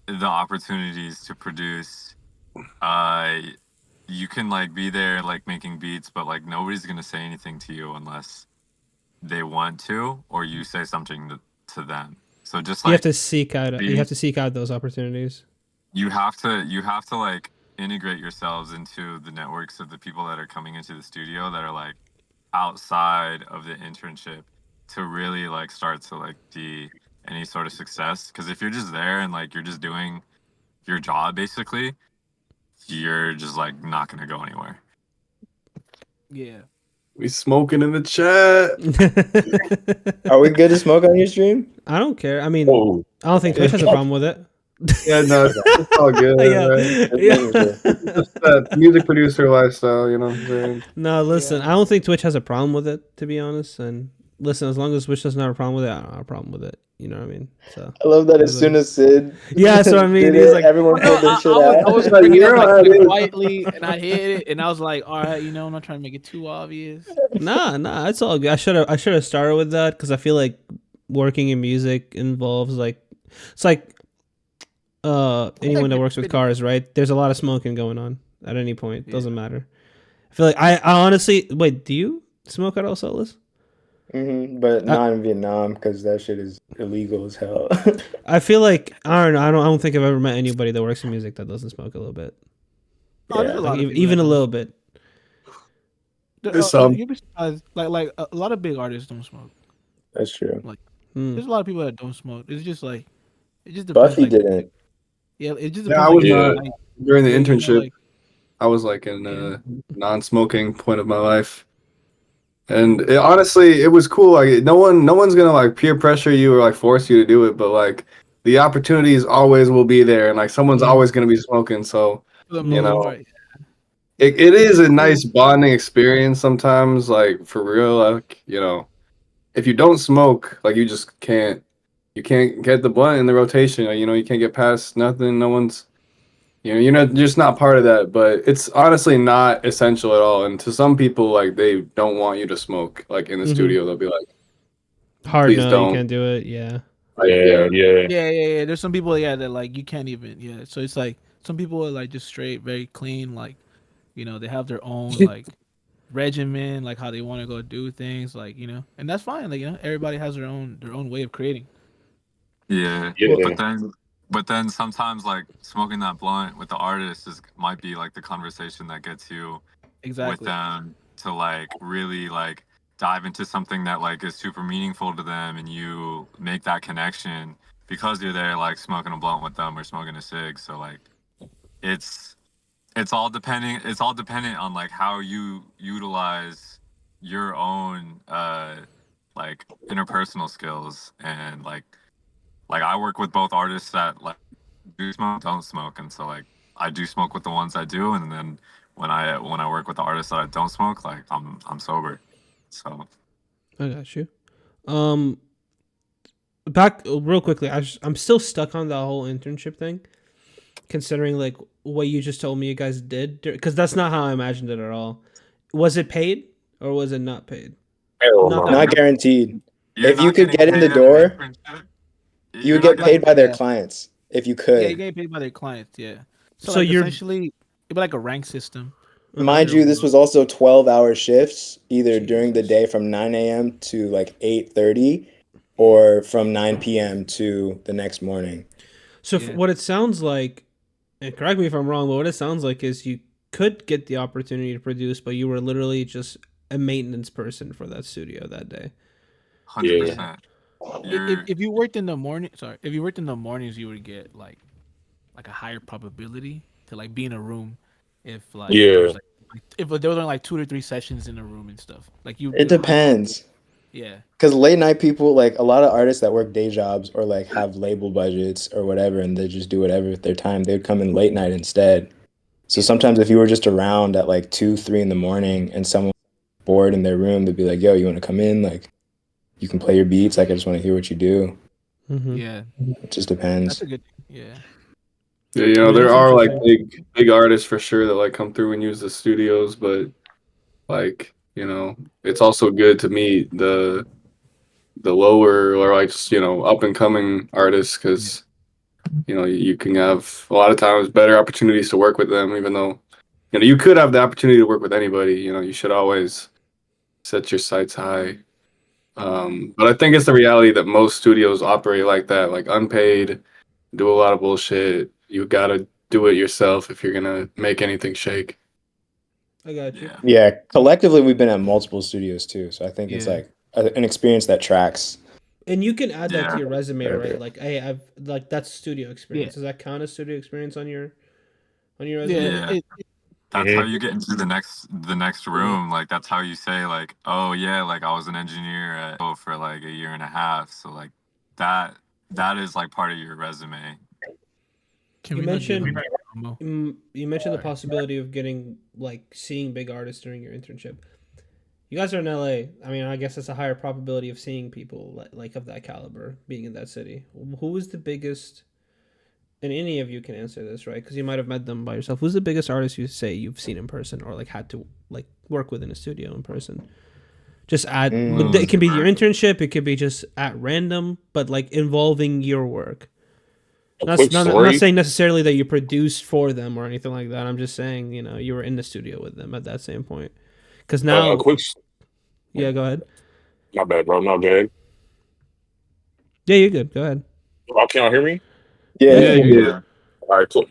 the opportunities to produce. Uh, you can like be there like making beats, but like nobody's going to say anything to you unless they want to or you say something to them. So just You have like to seek out. You being have to seek out those opportunities. you have to like integrate yourselves into the networks of the people that are coming into the studio that are like outside of the internship to really like start to like see any sort of success. Because if you're just there and like you're just doing your job basically, you're just like not gonna go anywhere. Yeah. We smoking in the chat. Are we good to smoke on your stream? I don't care. I mean, Oh, I don't think Twitch has a problem with it. Yeah, no, it's all good. Yeah. Right? Yeah. Just that music producer lifestyle, you know what I'm saying? No, listen, Yeah. I don't think Twitch has a problem with it, to be honest. And listen, as long as Twitch doesn't have a problem with it, I don't have a problem with it. You know what I mean? So I love that as soon as Sid Yeah, that's what I mean. did He's it, like, everyone pulled their shit out. I was Like, bringing you it know up how like it is. quietly, and I hit it, and I was like, all right, I'm not trying to make it too obvious. nah, it's all good. I should have started with that because I feel like working in music involves like it's like anyone that works with cars, right? There's a lot of smoking going on at any point. Doesn't matter. I feel like I honestly wait. Do you smoke at El Solis? But not in Vietnam because that shit is illegal as hell. I feel like I don't know. I don't think I've ever met anybody that works in music that doesn't smoke a little bit. Oh, there's a lot Like, of people even that a don't. little bit. There's some. You'd be surprised. Like a lot of big artists don't smoke. That's true. There's a lot of people that don't smoke. It's just like it just depends. Buffy Like, didn't. yeah, it just Yeah, depends. I was like, Yeah. not during the you know, internship. like, I was like in a non-smoking point of my life, and honestly, it was cool. Like no one's gonna like peer pressure you or like force you to do it, but like the opportunities always will be there, and like someone's always gonna be smoking. So for the you most know, part, it is a nice bonding experience sometimes. Like for real, like you know, if you don't smoke, like you can't get the blunt in the rotation. You know, you can't get past nothing. No one's you're not just not part of that, but it's honestly not essential at all. And to some people, like they don't want you to smoke. Like in the studio, they'll be like, Hard "Please no, you don't." can't do it. Yeah. Like, yeah. yeah. There's some people, that like you can't even, So it's like some people are like just straight, very clean. Like, they have their own like regimen, like how they want to go do things, like and that's fine. Like everybody has their own way of creating. Yeah. Yeah. But then sometimes like smoking that blunt with the artist might be like the conversation that gets you Exactly. with them to like really like dive into something that like is super meaningful to them, and you make that connection because you're there like smoking a blunt with them or smoking a cig. So like it's it's all dependent on like how you utilize your own like interpersonal skills. And like I work with both artists that like do smoke, don't smoke, and so like I do smoke with the ones I do, and then when I work with the artists that I don't smoke, like I'm sober. So I got you. Back real quickly. I'm still stuck on that whole internship thing, considering like what you just told me you guys did, because that's not how I imagined it at all. Was it paid or was it not paid? Hell Not no. that Not much. guaranteed. you're If you not could getting get in the paid at an door, internship? you You're would not get getting paid by their Yeah. clients if you Yeah, could. you get paid by their clients. Yeah. So, So like, you're- essentially it'd be like a rank system. Mind you, this was also 12-hour shifts, either during the Jesus. day from 9 a.m. to like 8:30, or from 9 p.m. to the next morning. So Yeah. what it sounds like, and correct me if I'm wrong, but what it sounds like is you could get the opportunity to produce, but you were literally just a maintenance person for that studio that day. 100%. If you worked in the morning, if you worked in the mornings, you would get like a higher probability to like be in a room if like Yeah. there was, like if there was only like 2 to 3 sessions in a room and stuff. Like you. It depends. Yeah. Because late night people, like a lot of artists that work day jobs or like have label budgets or whatever, and they just do whatever with their time, they would come in late night instead. So sometimes if you were just around at like 2, 3 in the morning and someone was bored in their room, they'd be like, yo, you want to come in? Like, you can play your beats. Like, I just want to hear what you do. Yeah. It just depends. That's a good thing. Yeah. Yeah, I mean, there that's are like interesting. big artists for sure that like come through and use the studios, but like it's also good to meet the lower or like just up and coming artists, because you can have a lot of times better opportunities to work with them, even though you could have the opportunity to work with anybody. You should always set your sights high. But I think it's the reality that most studios operate like that, like unpaid, do a lot of bullshit. You gotta do it yourself if you're gonna make anything shake. I got you. Yeah. Yeah, collectively we've been at multiple studios too, so I think it's Yeah. like an experience that tracks. And you can add that Yeah. to your resume, Yeah. right? Like, hey, I've like that's studio experience. Yeah. Does that count as studio experience on your Yeah, resume? Yeah. That's how you get into the next room. Like that's how you say like, oh yeah, like I was an engineer for like a year and a half. So like that is like part of your resume. can You we not give mentioned them ammo? you mentioned the possibility of getting like seeing big artists during your internship. You guys are in LA. I mean, I guess it's a higher probability of seeing people like of that caliber being in that city. Who is the biggest? And any of you can answer this, right? Because you might have met them by yourself. Who's the biggest artist you say you've seen in person or like had to like work with in a studio in person? Just at it can be your internship. It could be just at random, but like involving your work. A quick I'm story. not saying necessarily that you produced for them or anything like that. I'm just saying, you know, you were in the studio with them at that same point. Because now, A quick. yeah, go ahead. Not bad, bro. Not good. Yeah, you're good. Go ahead. Oh, can y'all hear me? Yeah. Yeah. All right, cool.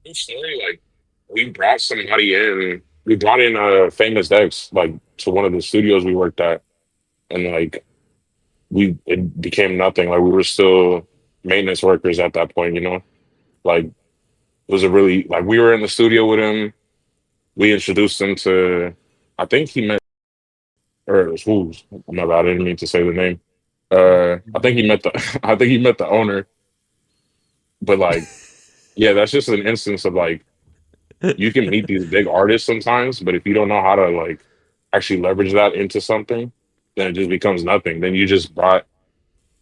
Quick story. Like, we brought somebody in. We brought in Famous Dex, like, to one of the studios we worked at, and like, it became nothing. Like, we were still maintenance workers at that point, you know. Like, it was a really like we were in the studio with him. We introduced him to. I think he met or who's. My bad. I didn't mean to say the name. I think he met the. I think he met the owner. But like, yeah, that's just an instance of like you can meet these big artists sometimes, but if you don't know how to like actually leverage that into something, then it just becomes nothing. Then you just brought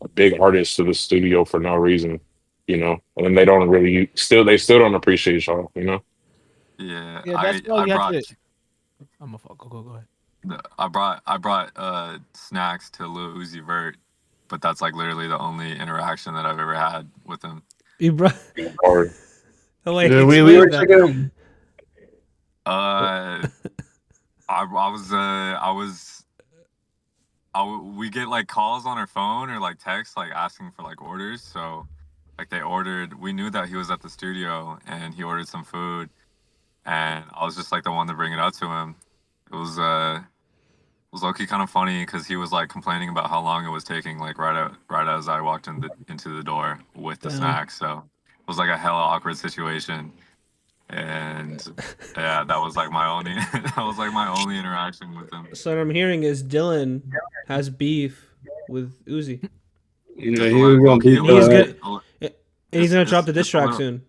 a big artist to the studio for no reason, you know, and then they don't really they still don't appreciate y'all, you know. Yeah. Yeah, that's why I you have brought to. I'm a fuck. Go ahead. I brought snacks to Lil Uzi Vert, but that's like literally the only interaction that I've ever had with him. You brought. Or Oh, wait, Yeah, we explain were that. checking. We get like calls on our phone or like texts like asking for like orders. So like we knew that he was at the studio and he ordered some food, and I was just like the one to bring it out to him. It was low-key kind of funny because he was like complaining about how long it was taking, like right as I walked into the door with the Damn. snacks. So it was like a hella awkward situation, and yeah, that was like my only interaction with him. So what I'm hearing is Dilyn has beef with Uzi. Yeah, he was gonna beat And he's the. gonna and he's gonna drop the diss It's a track little- soon.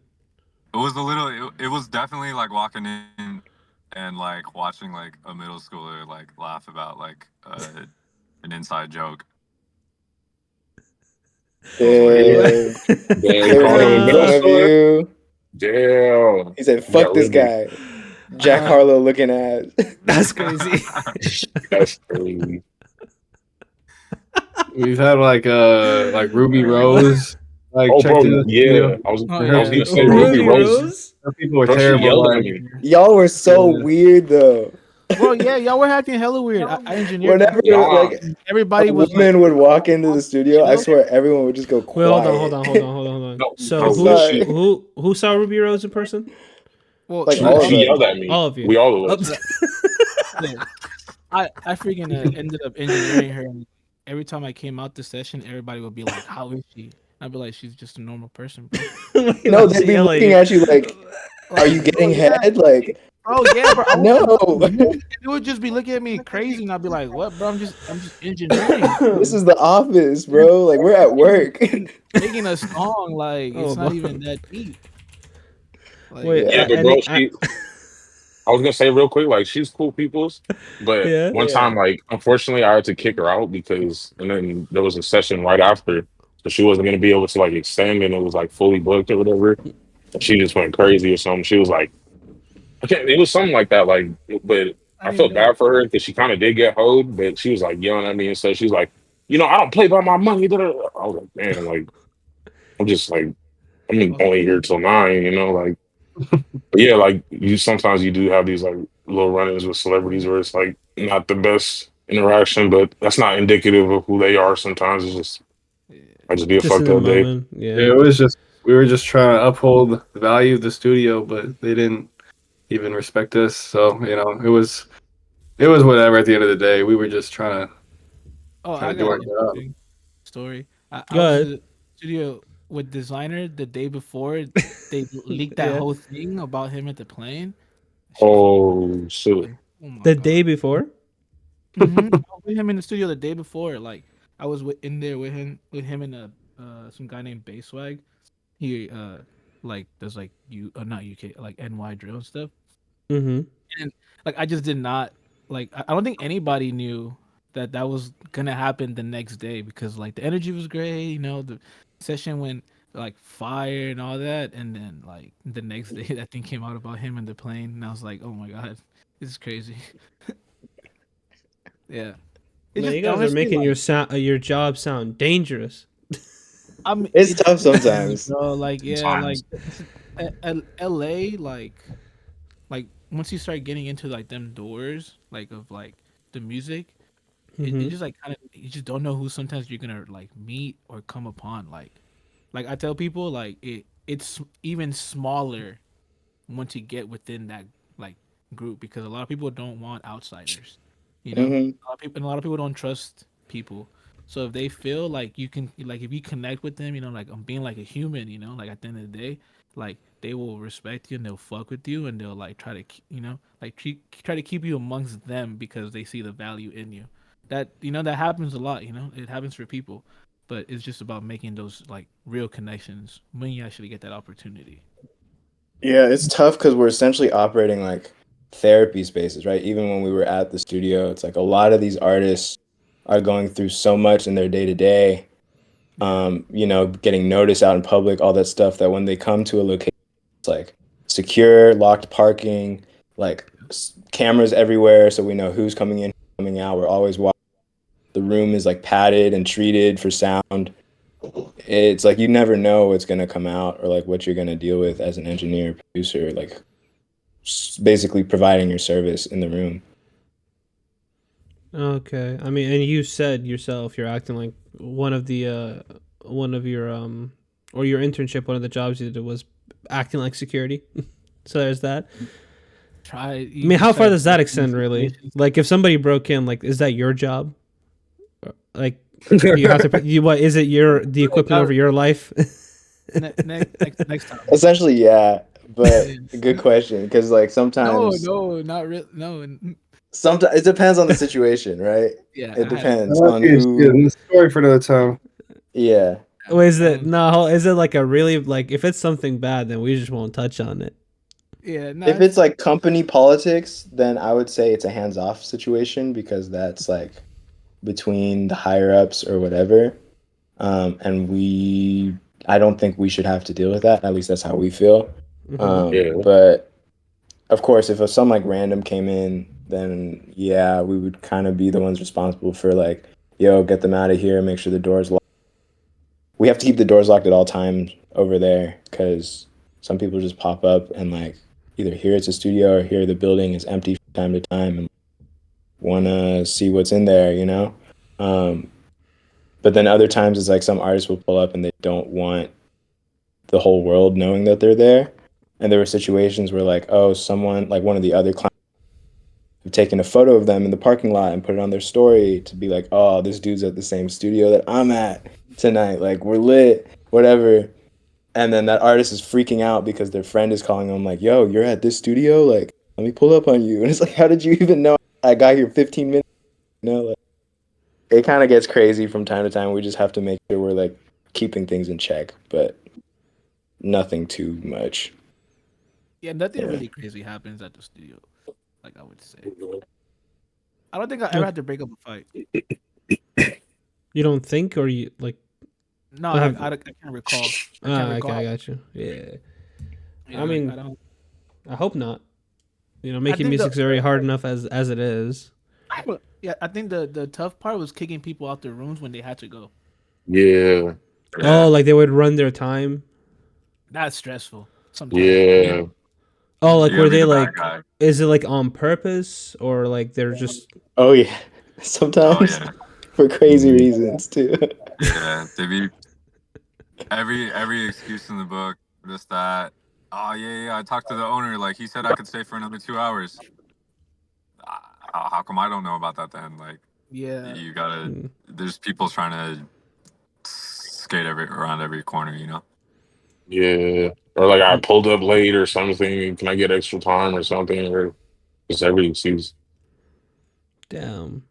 It was a little. It was definitely like walking in and like watching like a middle schooler like laugh about like an inside joke. Yeah. damn, They were called him a making middle fun of schooler. you. Damn. He said, Yeah, "Fuck this really. guy." Jack Harlow looking ass. That's crazy. That's crazy. We've had like Ruby Rose like Oh, checked bro, in the yeah. studio. I was Oh, I yeah. was gonna say Oh, Ruby Ruby Rose. Rose? Some people were Bro, she terrible. yelled at Like, me. Y'all were so Yeah. weird though. Bro, yeah, y'all were acting hella weird. I engineered Whenever that. Nah. like Everybody a was woman like, would walk into the studio, I chill. swear everyone would just go quiet. Wait, hold on. No, So bro, sorry. who saw Ruby Rose in person? well, Like she, all of she us. yelled at me. All of you. We all of Oh, us. yeah. I freaking ended up engineering her. And every time I came out the session, everybody would be like, "How is she?" I'd be like, "She's just a normal person, bro." Wait, No, let's they'd be yell looking at you like, "Are you getting yeah. head?" Like, Oh yeah, bro. no. They would just be looking at me crazy, and I'd be like, "What, bro? I'm just engineering." This is the office, bro. Like we're at work. Making a song, like Oh, it's not bro. even that deep. Like, Wait, Yeah. Yeah, but bro, I was gonna say real quick, like she's cool people's, but Yeah. one time, like unfortunately, I had to kick her out because, and then there was a session right after, so she wasn't gonna be able to like extend, and it was like fully booked or whatever. And she just went crazy or something. She was like, I can't. It was something like that, like, but I I didn't felt even know. bad for her because she kind of did get hoed, but she was like yelling at me and stuff. She's like, I don't play by my money. Da, da, da. I was like, man, like, I'm just like, I'm only here till 9, like. But yeah, like sometimes you do have these like little run-ins with celebrities where it's like not the best interaction, but that's not indicative of who they are. Sometimes it's just I just be a Just in fucked the up day. moment. yeah, Yeah. it was just we were just trying to uphold the value of the studio, but they didn't even respect us. So it was whatever. At the end of the day, we were just Oh, trying I to do got our an job. interesting story. I Go was ahead. in the studio with designer the day before they leaked that Yeah. whole thing about him at the plane. Shit fucked me Oh up. shit. Oh my The day god. before. I was with him in the studio the day before. Like I was in there with him and some guy named Basswag. He like does like not UK like NY drill and stuff. Mm-hmm. And like I just did not like I don't think anybody knew that that was gonna happen the next day because like the energy was great, you know, the session went like fire and all that, and then like the next day that thing came out about him and the plane, and I was like, oh my god, this is crazy. Yeah, it Man, just you guys are honestly making like your job sound dangerous. It's it tough depends, sometimes. bro. Like yeah, like Sometimes. LA like once you start getting into like them doors like of like the music, it Mm-hmm. just like kind of you just don't know who sometimes you're gonna like meet or come upon. Like I tell people like it's even smaller once you get within that like group because a lot of people don't want outsiders, you know. Hmm. A lot of people don't trust people. So if they feel like you can like if you connect with them, you know, like I'm being like a human, you know, like at the end of the day, like they will respect you and they'll fuck with you and they'll like try to you know like try to keep you amongst them because they see the value in you. That you know that happens a lot, you know. It happens for people, but it's just about making those like real connections when you actually get that opportunity. Yeah, it's tough because we're essentially operating like therapy spaces, right? Even when we were at the studio, it's like a lot of these artists are going through so much in their day to day, Yeah. getting noticed out in public, all that stuff that when they come to a location, it's like secure, locked parking, like cameras everywhere, so we know who's coming in, coming out. We're always watching. The room is like padded and treated for sound. It's like you never know what's gonna come out or like what you're gonna deal with as an engineer, producer, like basically providing your service in the room. Okay. I mean, and you said yourself you're acting like one of your or your internship, one of the jobs you did was acting like security. So there's that. Try I you mean, just how try far to does that put in extend, really? situations. Like, if somebody broke in, like, is that your job? Like, do you have to? You what is it? Your the equipment over your life? Next time. Essentially, yeah. But Yeah. good question, because like No, sometimes, no, not real. No, sometimes it depends on the situation, right? yeah, It I had. depends on who. Yeah, story for another time. Yeah, Or is That it was, no? Is it like a really like if it's something bad, then we just won't touch on it. yeah, no, if it's like company politics, then I would say it's a hands-off situation because that's like between the higher ups or whatever. And I don't think we should have to deal with that. At least that's how we feel. Hmm. Yeah. But of course, if some like random came in, then yeah, we would kind of be the ones responsible for like, yo, get them out of here, make sure the doors locked. We have to keep the doors locked at all times over there because some people just pop up and like either here it's a studio or here the building is empty from time to time and want to see what's in there, you know? Um, but then other times it's like some artists will pull up and they don't want the whole world knowing that they're there. And there were situations where like, oh, someone like one of the other clients have taken a photo of them in the parking lot and put it on their story to be like, oh, this dude's at the same studio that I'm at tonight. Like we're lit, whatever. And then that artist is freaking out because their friend is calling them like, yo, you're at this studio? Like, let me pull up on you. And it's like, how did you even know I got here 15 minutes? Like, it kind of gets crazy from time to time. We just have to make sure we're like keeping things in check, but nothing too much. yeah, nothing Yeah. really crazy happens at the studio. Like I would say, I don't think I ever had to break up a fight. You don't think, or you like No, like have? I can't recall. I can't Ah, okay, I recall. got you. Yeah. I Yeah, like I mean, don't. I hope not. You know, I making think music's very hard enough as it is. yeah, I think the tough part was kicking people out their rooms when they had to go. Yeah. Oh, Yeah. like they would run their time. That's stressful sometimes. Yeah. Oh, Yeah. like You were gotta be they the bad like? guy. Is it like on purpose or like they're just? Oh, yeah. Oh Sometimes yeah. for crazy Mhm. reasons too. Yeah. They be every excuse in the book, this that. Oh yeah, I talked to the owner. Like he said, I could stay for another 2 hours. How come I don't know about that then? Like Yeah. you gotta. Mm. There's people trying to skate around every corner. Yeah. Or like I pulled up late or something. Can I get extra time or something? Or just every excuse. Damn,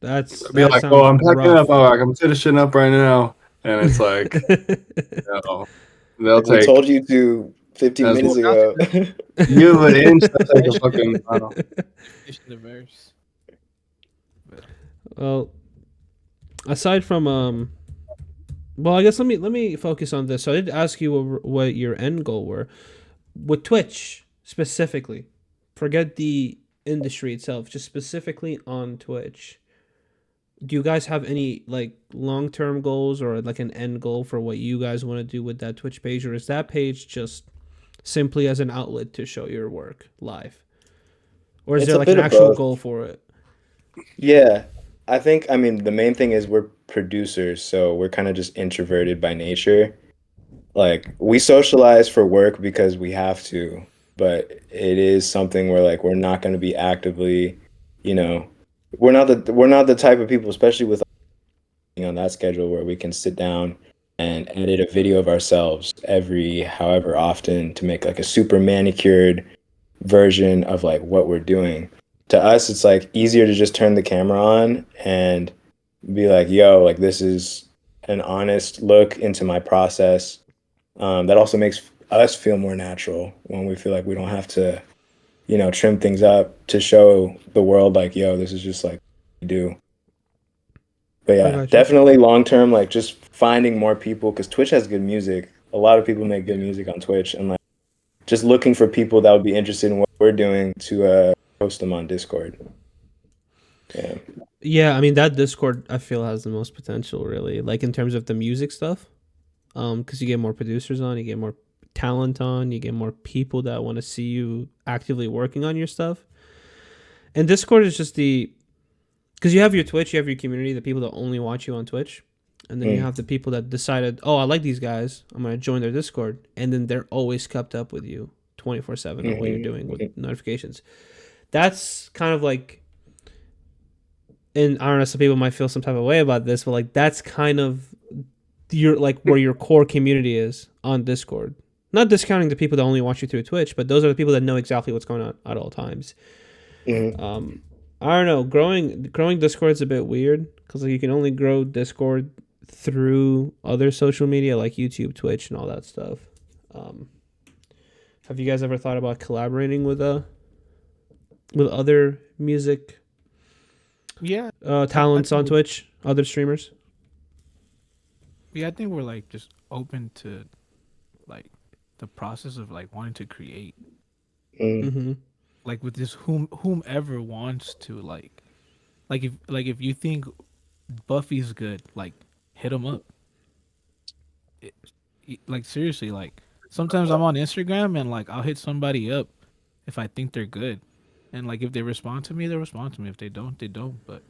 I'd be that like, "Oh, sounds I'm packing up. rough. Oh, I'm finishing up right now," and it's like, you know, they'll Like we take told you to 15 as minutes long ago. give an inch, they'll take a fucking mile. Definition the verse. But Well, aside from well, I guess let me focus on this. So I did ask you what your end goal were with Twitch specifically. Forget the industry itself, just specifically on Twitch. Do you guys have any like long-term goals or like an end goal for what you guys want to do with that Twitch page, or is that page just simply as an outlet to show your work live? Or is It's there a like an bit of actual both. goal for it? Yeah. I mean, the main thing is we're producers, so we're kind of just introverted by nature. Like we socialize for work because we have to, but it is something where like we're not going to be actively, you know, we're not the type of people, especially with on that schedule, where we can sit down and edit a video of ourselves every however often to make like a super manicured version of like what we're doing. To us, it's like easier to just turn the camera on and be like, yo, like this is an honest look into my process. That also makes us feel more natural when we feel like we don't have to, trim things up to show the world like, yo, this is just like we do. But I yeah, got you. definitely long term, like just finding more people because Twitch has good music. A lot of people make good music on Twitch, and like just looking for people that would be interested in what we're doing to host them on Discord. Yeah. Yeah, I mean that Discord I feel has the most potential really, like in terms of the music stuff. Because you get more producers on, you get more talent on, you get more people that want to see you actively working on your stuff. And Discord is just the because you have your Twitch, you have your community, the people that only watch you on Twitch, and then you Mm. have the people that decided, oh, I like these guys, I'm gonna join their Discord, and then they're always kept up with you 24/7 on what you're doing with Hmm. notifications. That's kind of like, and I don't know, some people might feel some type of way about this, but like that's kind of your like where your core community is on Discord. Not discounting the people that only watch you through Twitch, but those are the people that know exactly what's going on at all times. Hmm. Um, I don't know. Growing Discord's a bit weird because like you can only grow Discord through other social media like YouTube, Twitch, and all that stuff. Um, have you guys ever thought about collaborating with other music yeah, I talents think on Twitch, other streamers? yeah, I think we're like just open to like the process of like wanting to create Hmm. Mm-hmm. like with this whomever wants to like if you think Buffy's good, like hit him up. It, like seriously, like sometimes I'm on Instagram and like I'll hit somebody up if I think they're good, and like if they respond to me, they respond to me. If they don't, they don't. But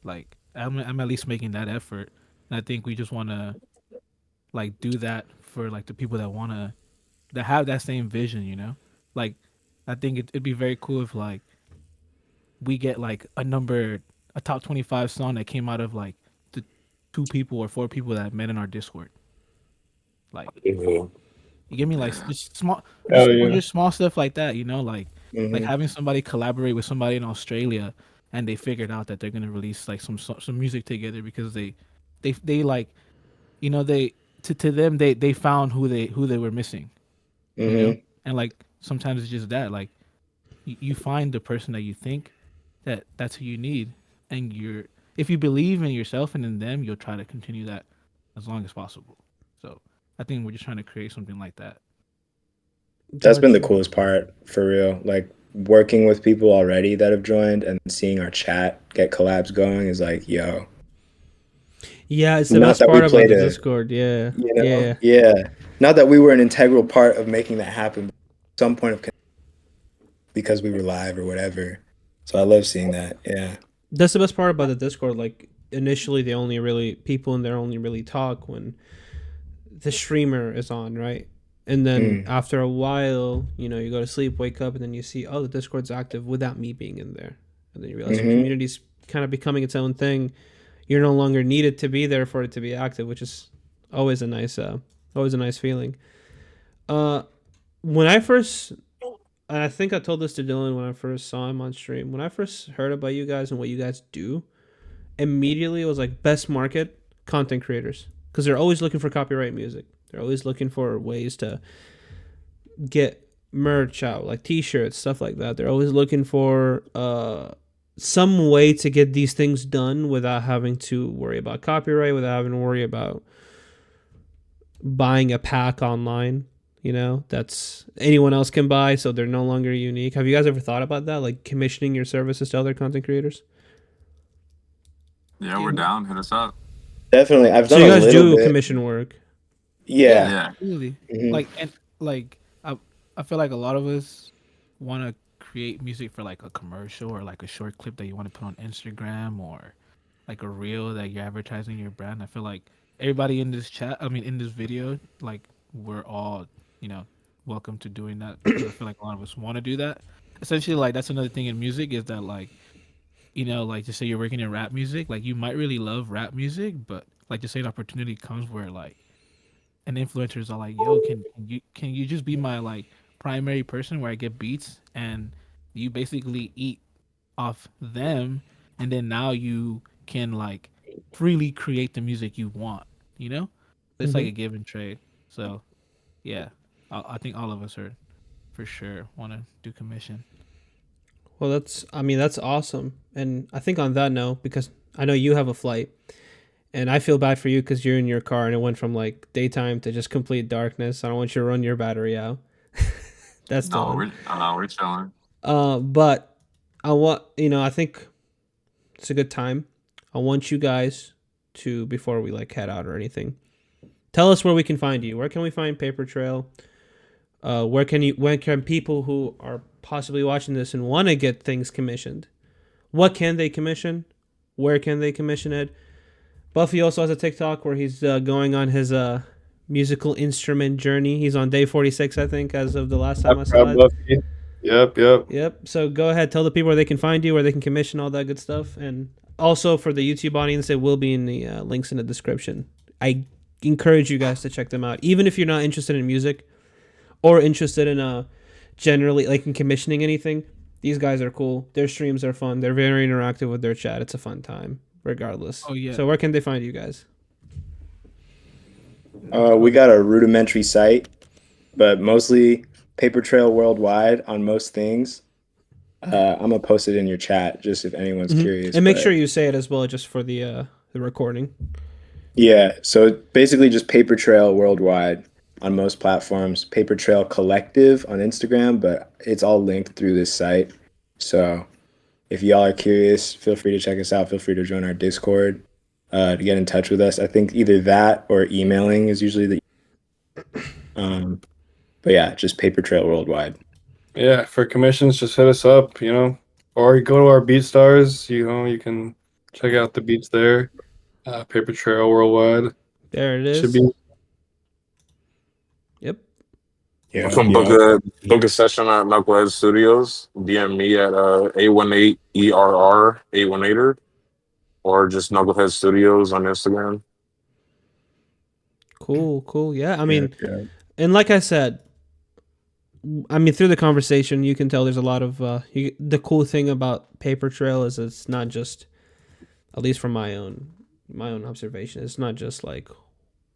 like I'm at least making that effort, and I think we just want to like do that for like the people that wanna that have that same vision, you know. Like I think it'd be very cool if like we get like a top 25 song that came out of like the two people or four people that met in our Discord. Like Yeah. you get me, like just small, Hell or yeah. just small stuff like that, you know, like Hmm. having somebody collaborate with somebody in Australia, and they figured out that they're gonna release like some music together because they like, you know, they to them they found who they were missing, you know, Hmm. and like sometimes it's just that like you find the person that you think that's who you need, and you're if you believe in yourself and in them, you'll try to continue that as long as possible. So I think we're just trying to create something like that. That's been the Gotcha. coolest part for real. Like working with people already that have joined and seeing our chat get collabs going is like, yo, Yeah, it's the not best that we part about played the a, Discord. Yeah, yeah. yeah, not that we were an integral part of making that happen, but at some point of because we were live or whatever. So I love seeing that. Yeah. That's the best part about the Discord. Like initially, they only really people in there only really talk when the streamer is on, right? And then Mm. after a while, you go to sleep, wake up, and then you see, oh, the Discord's active without me being in there. And then you realize your Mm-hmm. community's kind of becoming its own thing. You're no longer needed to be there for it to be active, which is always always a nice feeling. Uh, when I first, and I think I told this to Dylan when I first saw him on stream. When I first heard about you guys and what you guys do, immediately it was like best market content creators, because they're always looking for copyright music. They're always looking for ways to get merch out, like t-shirts, stuff like that. They're always looking for some way to get these things done without having to worry about copyright, without having to worry about buying a pack online, that's anyone else can buy, so they're no longer unique. Have you guys ever thought about that, like commissioning your services to other content creators? Yeah, we're down. Hit us up. Definitely. I've So done you a guys little do bit. commission work? Yeah. Yeah. Really, Mhm. I feel like a lot of us want to create music for like a commercial or like a short clip that you want to put on Instagram or like a reel that you're advertising your brand. I feel like everybody in this chat, in this video, like we're all, welcome to doing that. 'Cause I feel like a lot of us want to do that. Essentially, like that's another thing in music is that like, like just say you're working in rap music, like you might really love rap music, but like just say an opportunity comes where like and influencers are like, yo, can you just be my like primary person where I get beats and you basically eat off them, and then now you can like freely create the music you want, It's like a give and trade. So yeah, I think all of us are for sure want to do commission. Well, that's awesome. And I think on that note, because I know you have a flight, and I feel bad for you because you're in your car and it went from like daytime to just complete darkness. I don't want you to run your battery out. That's No, Dylan. we're chilling. But I think it's a good time. I want you guys to, before we like head out or anything, tell us where we can find you. Where can we find Paper Trail? Where can people who are possibly watching this and want to get things commissioned? What can they commission? Where can they commission it? Buffy also has a TikTok where he's going on his musical instrument journey. He's on day 46, I think, as of the last time I saw it. Yep. Yep. So go ahead, tell the people where they can find you, where they can commission all that good stuff, and also for the YouTube audience, it will be in the links in the description. I encourage you guys to check them out, even if you're not interested in music or interested in generally like in commissioning anything. These guys are cool. Their streams are fun. They're very interactive with their chat. It's a fun time, regardless. Oh, yeah. So where can they find you guys? We got a rudimentary site, but mostly Paper Trail Worldwide on most things. I'm gonna post it in your chat just if anyone's curious. And make but- sure you say it as well, just for the recording. Yeah, so basically just Paper Trail Worldwide on most platforms. Paper Trail Collective on Instagram, but it's all linked through this site. So if y'all are curious, feel free to check us out. Feel free to join our Discord to get in touch with us. I think either that or emailing is usually the. But yeah, just Paper Trail Worldwide. Yeah, for commissions, just hit us up, or you go to our BeatStars, you can check out the beats there. Paper Trail Worldwide. There it is. Should be. Yep. Yeah. Come book a session at Knucklehead Studios. DM me at A18ERR818er, or just Knucklehead Studios on Instagram. Cool. Yeah, I mean, Yeah. and like I said, through the conversation, you can tell there's a lot of the cool thing about Paper Trail is it's not just, at least from my own observation, it's not just like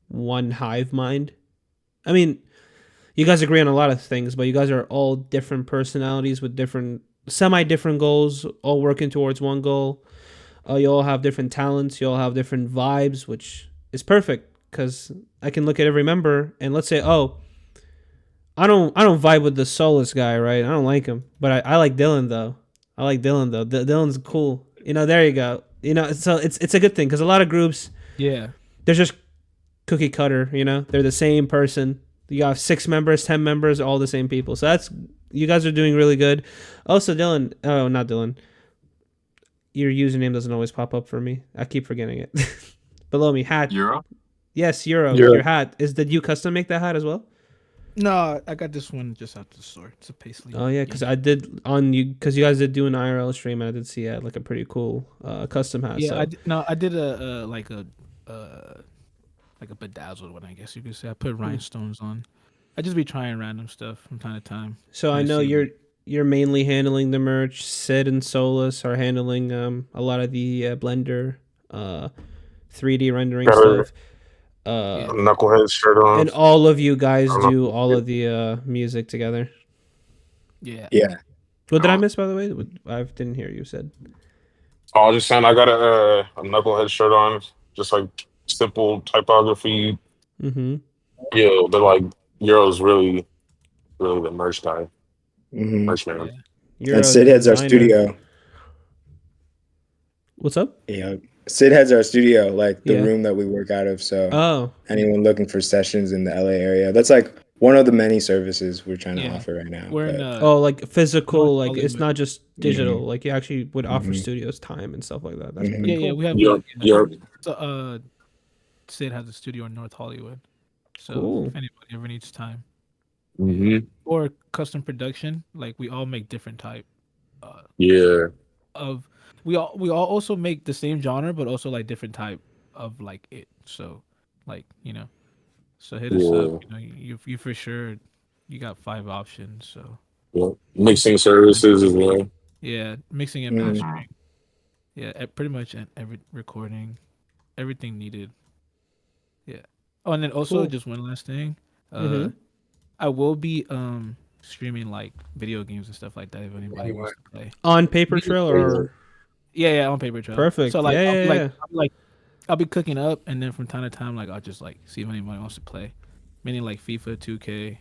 one hive mind. I mean, you guys agree on a lot of things, but you guys are all different personalities with different semi-different goals, all working towards one goal. You all have different talents, you all have different vibes, which is perfect because I can look at every member and let's say, oh, I don't vibe with the Solus guy, right? I don't like him, but I like Dilyn though. Dilyn's cool. There you go. So it's a good thing because a lot of groups, Yeah. they're just cookie cutter. They're the same person. You have 6 members, 10 members, all the same people. So you guys are doing really good. Also, Dilyn. Oh, not Dilyn. Your username doesn't always pop up for me. I keep forgetting it. Below me, Hat. Euro? Yes, Euro. Euro. Your hat did you custom make that hat as well? No, I got this one just out the store. It's a paisley. Oh yeah, because I did on you because you guys did do an IRL stream and I did see you had like a pretty cool custom hat. Yeah, So I did a like a bedazzled one, I guess you could say. I put rhinestones on. I just be trying random stuff from time to time. so I Trying to know see you're mainly handling the merch. Sid and Solus are handling a lot of the Blender 3D rendering Got a- stuff. Uh, Knucklehead shirt on. and all of you guys I don't do know. all of the music together. Yeah. Yeah. What did I Oh. miss, by the way? I didn't hear you said. Oh, I was just saying I got a Knucklehead shirt on, just like simple typography. Mm-hmm. Yeah, but like Euro's really the merch guy, hmm merch man. You're And a Sid heads our designer. studio. What's up? Yeah. Sid heads our studio, like the Yeah. room that we work out of. So Oh, anyone looking for sessions in the LA area, that's like one of the many services we're trying to Yeah. offer right now. We're in but- oh, like physical, North like it's Hollywood. not just digital. Like you actually would offer Mhm. studios time and stuff like that. That's Mhm. pretty Yeah, cool. yeah, we have Yeah, So, Sid has a studio in North Hollywood. So Cool. if anybody ever needs time hmm or custom production, like we all make different type yeah, of we all also make the same genre, but also like different type of like it. So like so hit us up. You for sure. You got 5 options. So yeah. Mixing services as well. yeah, mixing and Mhm. mastering. Yeah, pretty much every recording, everything needed. Yeah. Oh, and then also Cool. just one last thing. Mhm. I will be streaming like video games and stuff like that if anybody wants to play. On Paper Trail or Yeah, on Paper Trail. Perfect. So like, Yeah, I'll be yeah, like, I'll be cooking up, and then from time to time, like I'll just like see if anybody wants to play, meaning like FIFA, 2K,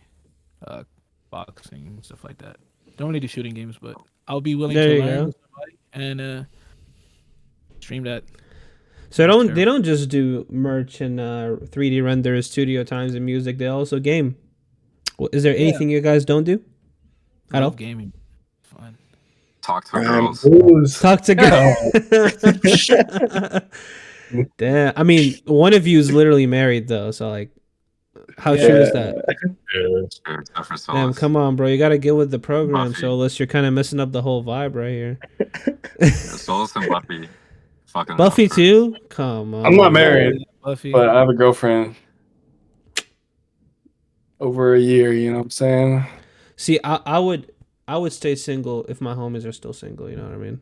boxing and stuff like that. Don't really do shooting games, but I'll be willing There to you learn go. with somebody and stream that. so Sure. they don't just do merch and 3D renders, studio times, and music. They also game. Is there anything you guys don't do? I At all? love gaming. Fun. Talk to Um, girls. Talk together. Damn. I mean, one of you is literally married though, so like, how true is that? Yeah. Sure, except for Damn, Solus. come on, bro. You got to get with the program, Buffy. Solus. You're kind of messing up the whole vibe right here. Yeah, Solus and Buffy. Fucking Buffy love her. too? Come on. I'm not married, Buffy. but I have a girlfriend. Over a year, you know what I'm saying? See, I would stay single if my homies are still single. You know what I mean?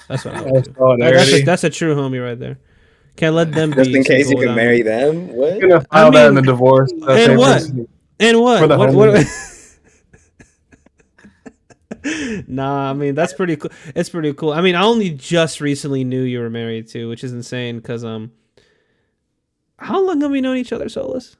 That's what I would do. That's a true homie right there. Can't let them just be in case you single can without marry me. them. What? I'm gonna file that in the mean, divorce. and what? And what? For the Nah, I mean that's pretty cool. It's pretty cool. I mean, I only just recently knew you were married too, which is insane. Cause how long have we known each other, Solus?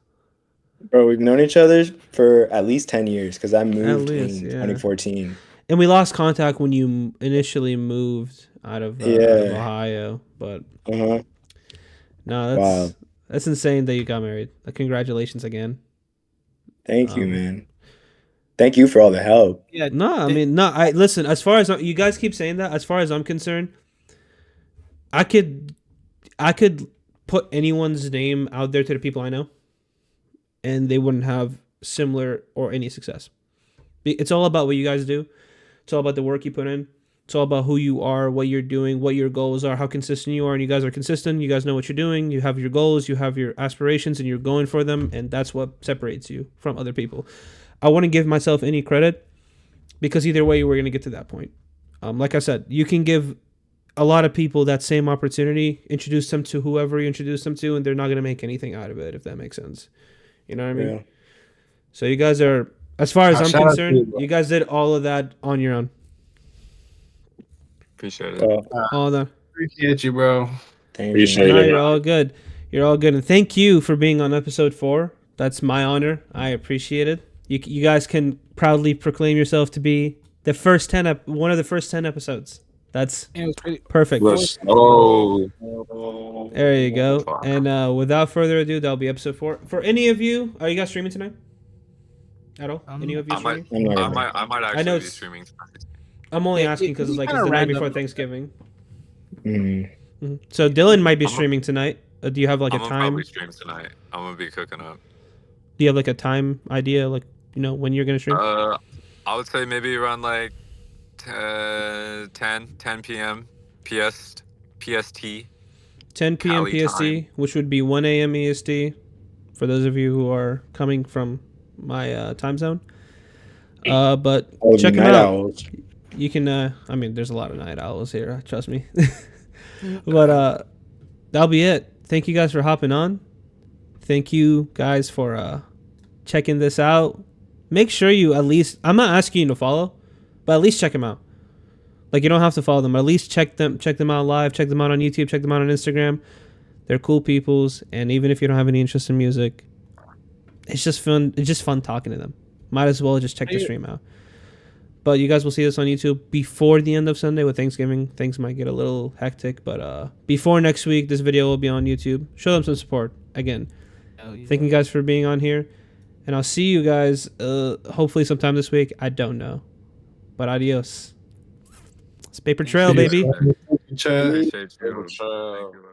Bro, we've known each other for at least 10 years because I moved least, in yeah. 2014. And we lost contact when you initially moved out of Ohio. But Uh-huh. no, that's insane that you got married. Congratulations again. Thank you, man. Thank you for all the help. Yeah. No, I mean, no. I listen. As far as you guys keep saying that, as far as I'm concerned, I could put anyone's name out there to the people I know, and they wouldn't have similar or any success. It's all about what you guys do. It's all about the work you put in. It's all about who you are, what you're doing, what your goals are, how consistent you are, and you guys are consistent. You guys know what you're doing. You have your goals, you have your aspirations, and you're going for them, and that's what separates you from other people. I wouldn't give myself any credit because either way, we're going to get to that point. Like I said, you can give a lot of people that same opportunity, introduce them to whoever you introduce them to, and they're not going to make anything out of it, if that makes sense. You know what I mean? Yeah. So you guys are, as far as I'm Shout out to concerned, you, bro. you guys did all of that on your own. Appreciate it. All that. Appreciate you, bro. Thank Appreciate you. No, it. you're all good. You're all good. And thank you for being on episode 4. That's my honor. I appreciate it. You guys can proudly proclaim yourself to be the first one of the first 10 episodes. That's And it was pretty. perfect. Let's go. There you go. And without further ado, that'll be episode 4. For any of you, are you guys streaming tonight? At all? Any of you I might, streaming? I'm not I gonna- might, I might I actually know be it's- streaming tonight. I'm only Yeah, asking because it's it's kinda the night random. before Thanksgiving. Mhm. So Dilyn might be streaming tonight. Do you have like I'm a gonna time? probably stream tonight. I'm gonna be cooking up. Do you have like a time idea, like when you're gonna stream? I would say maybe around like 10 p.m. PS PST 10 p.m. Cali time. PST, which would be 1 a.m. EST. For those of you who are coming from my time zone. But Oh, the check them night out. owls. You can. I mean, there's a lot of night owls here. Trust me. But that'll be it. Thank you guys for hopping on. Thank you guys for checking this out. Make sure you at least. I'm not asking you to follow, but at least check them out. Like, you don't have to follow them. At least check them out live. Check them out on YouTube. Check them out on Instagram. They're cool peoples, and even if you don't have any interest in music, it's just fun. It's just fun talking to them. Might as well just check the stream out. But you guys will see this on YouTube before the end of Sunday. With Thanksgiving, things might get a little hectic. But before next week, this video will be on YouTube. Show them some support. Again, thank you guys for being on here. And I'll see you guys hopefully sometime this week. I don't know. But adios. It's Paper Trail, baby. Appreciate you. Paper trail. Thank you.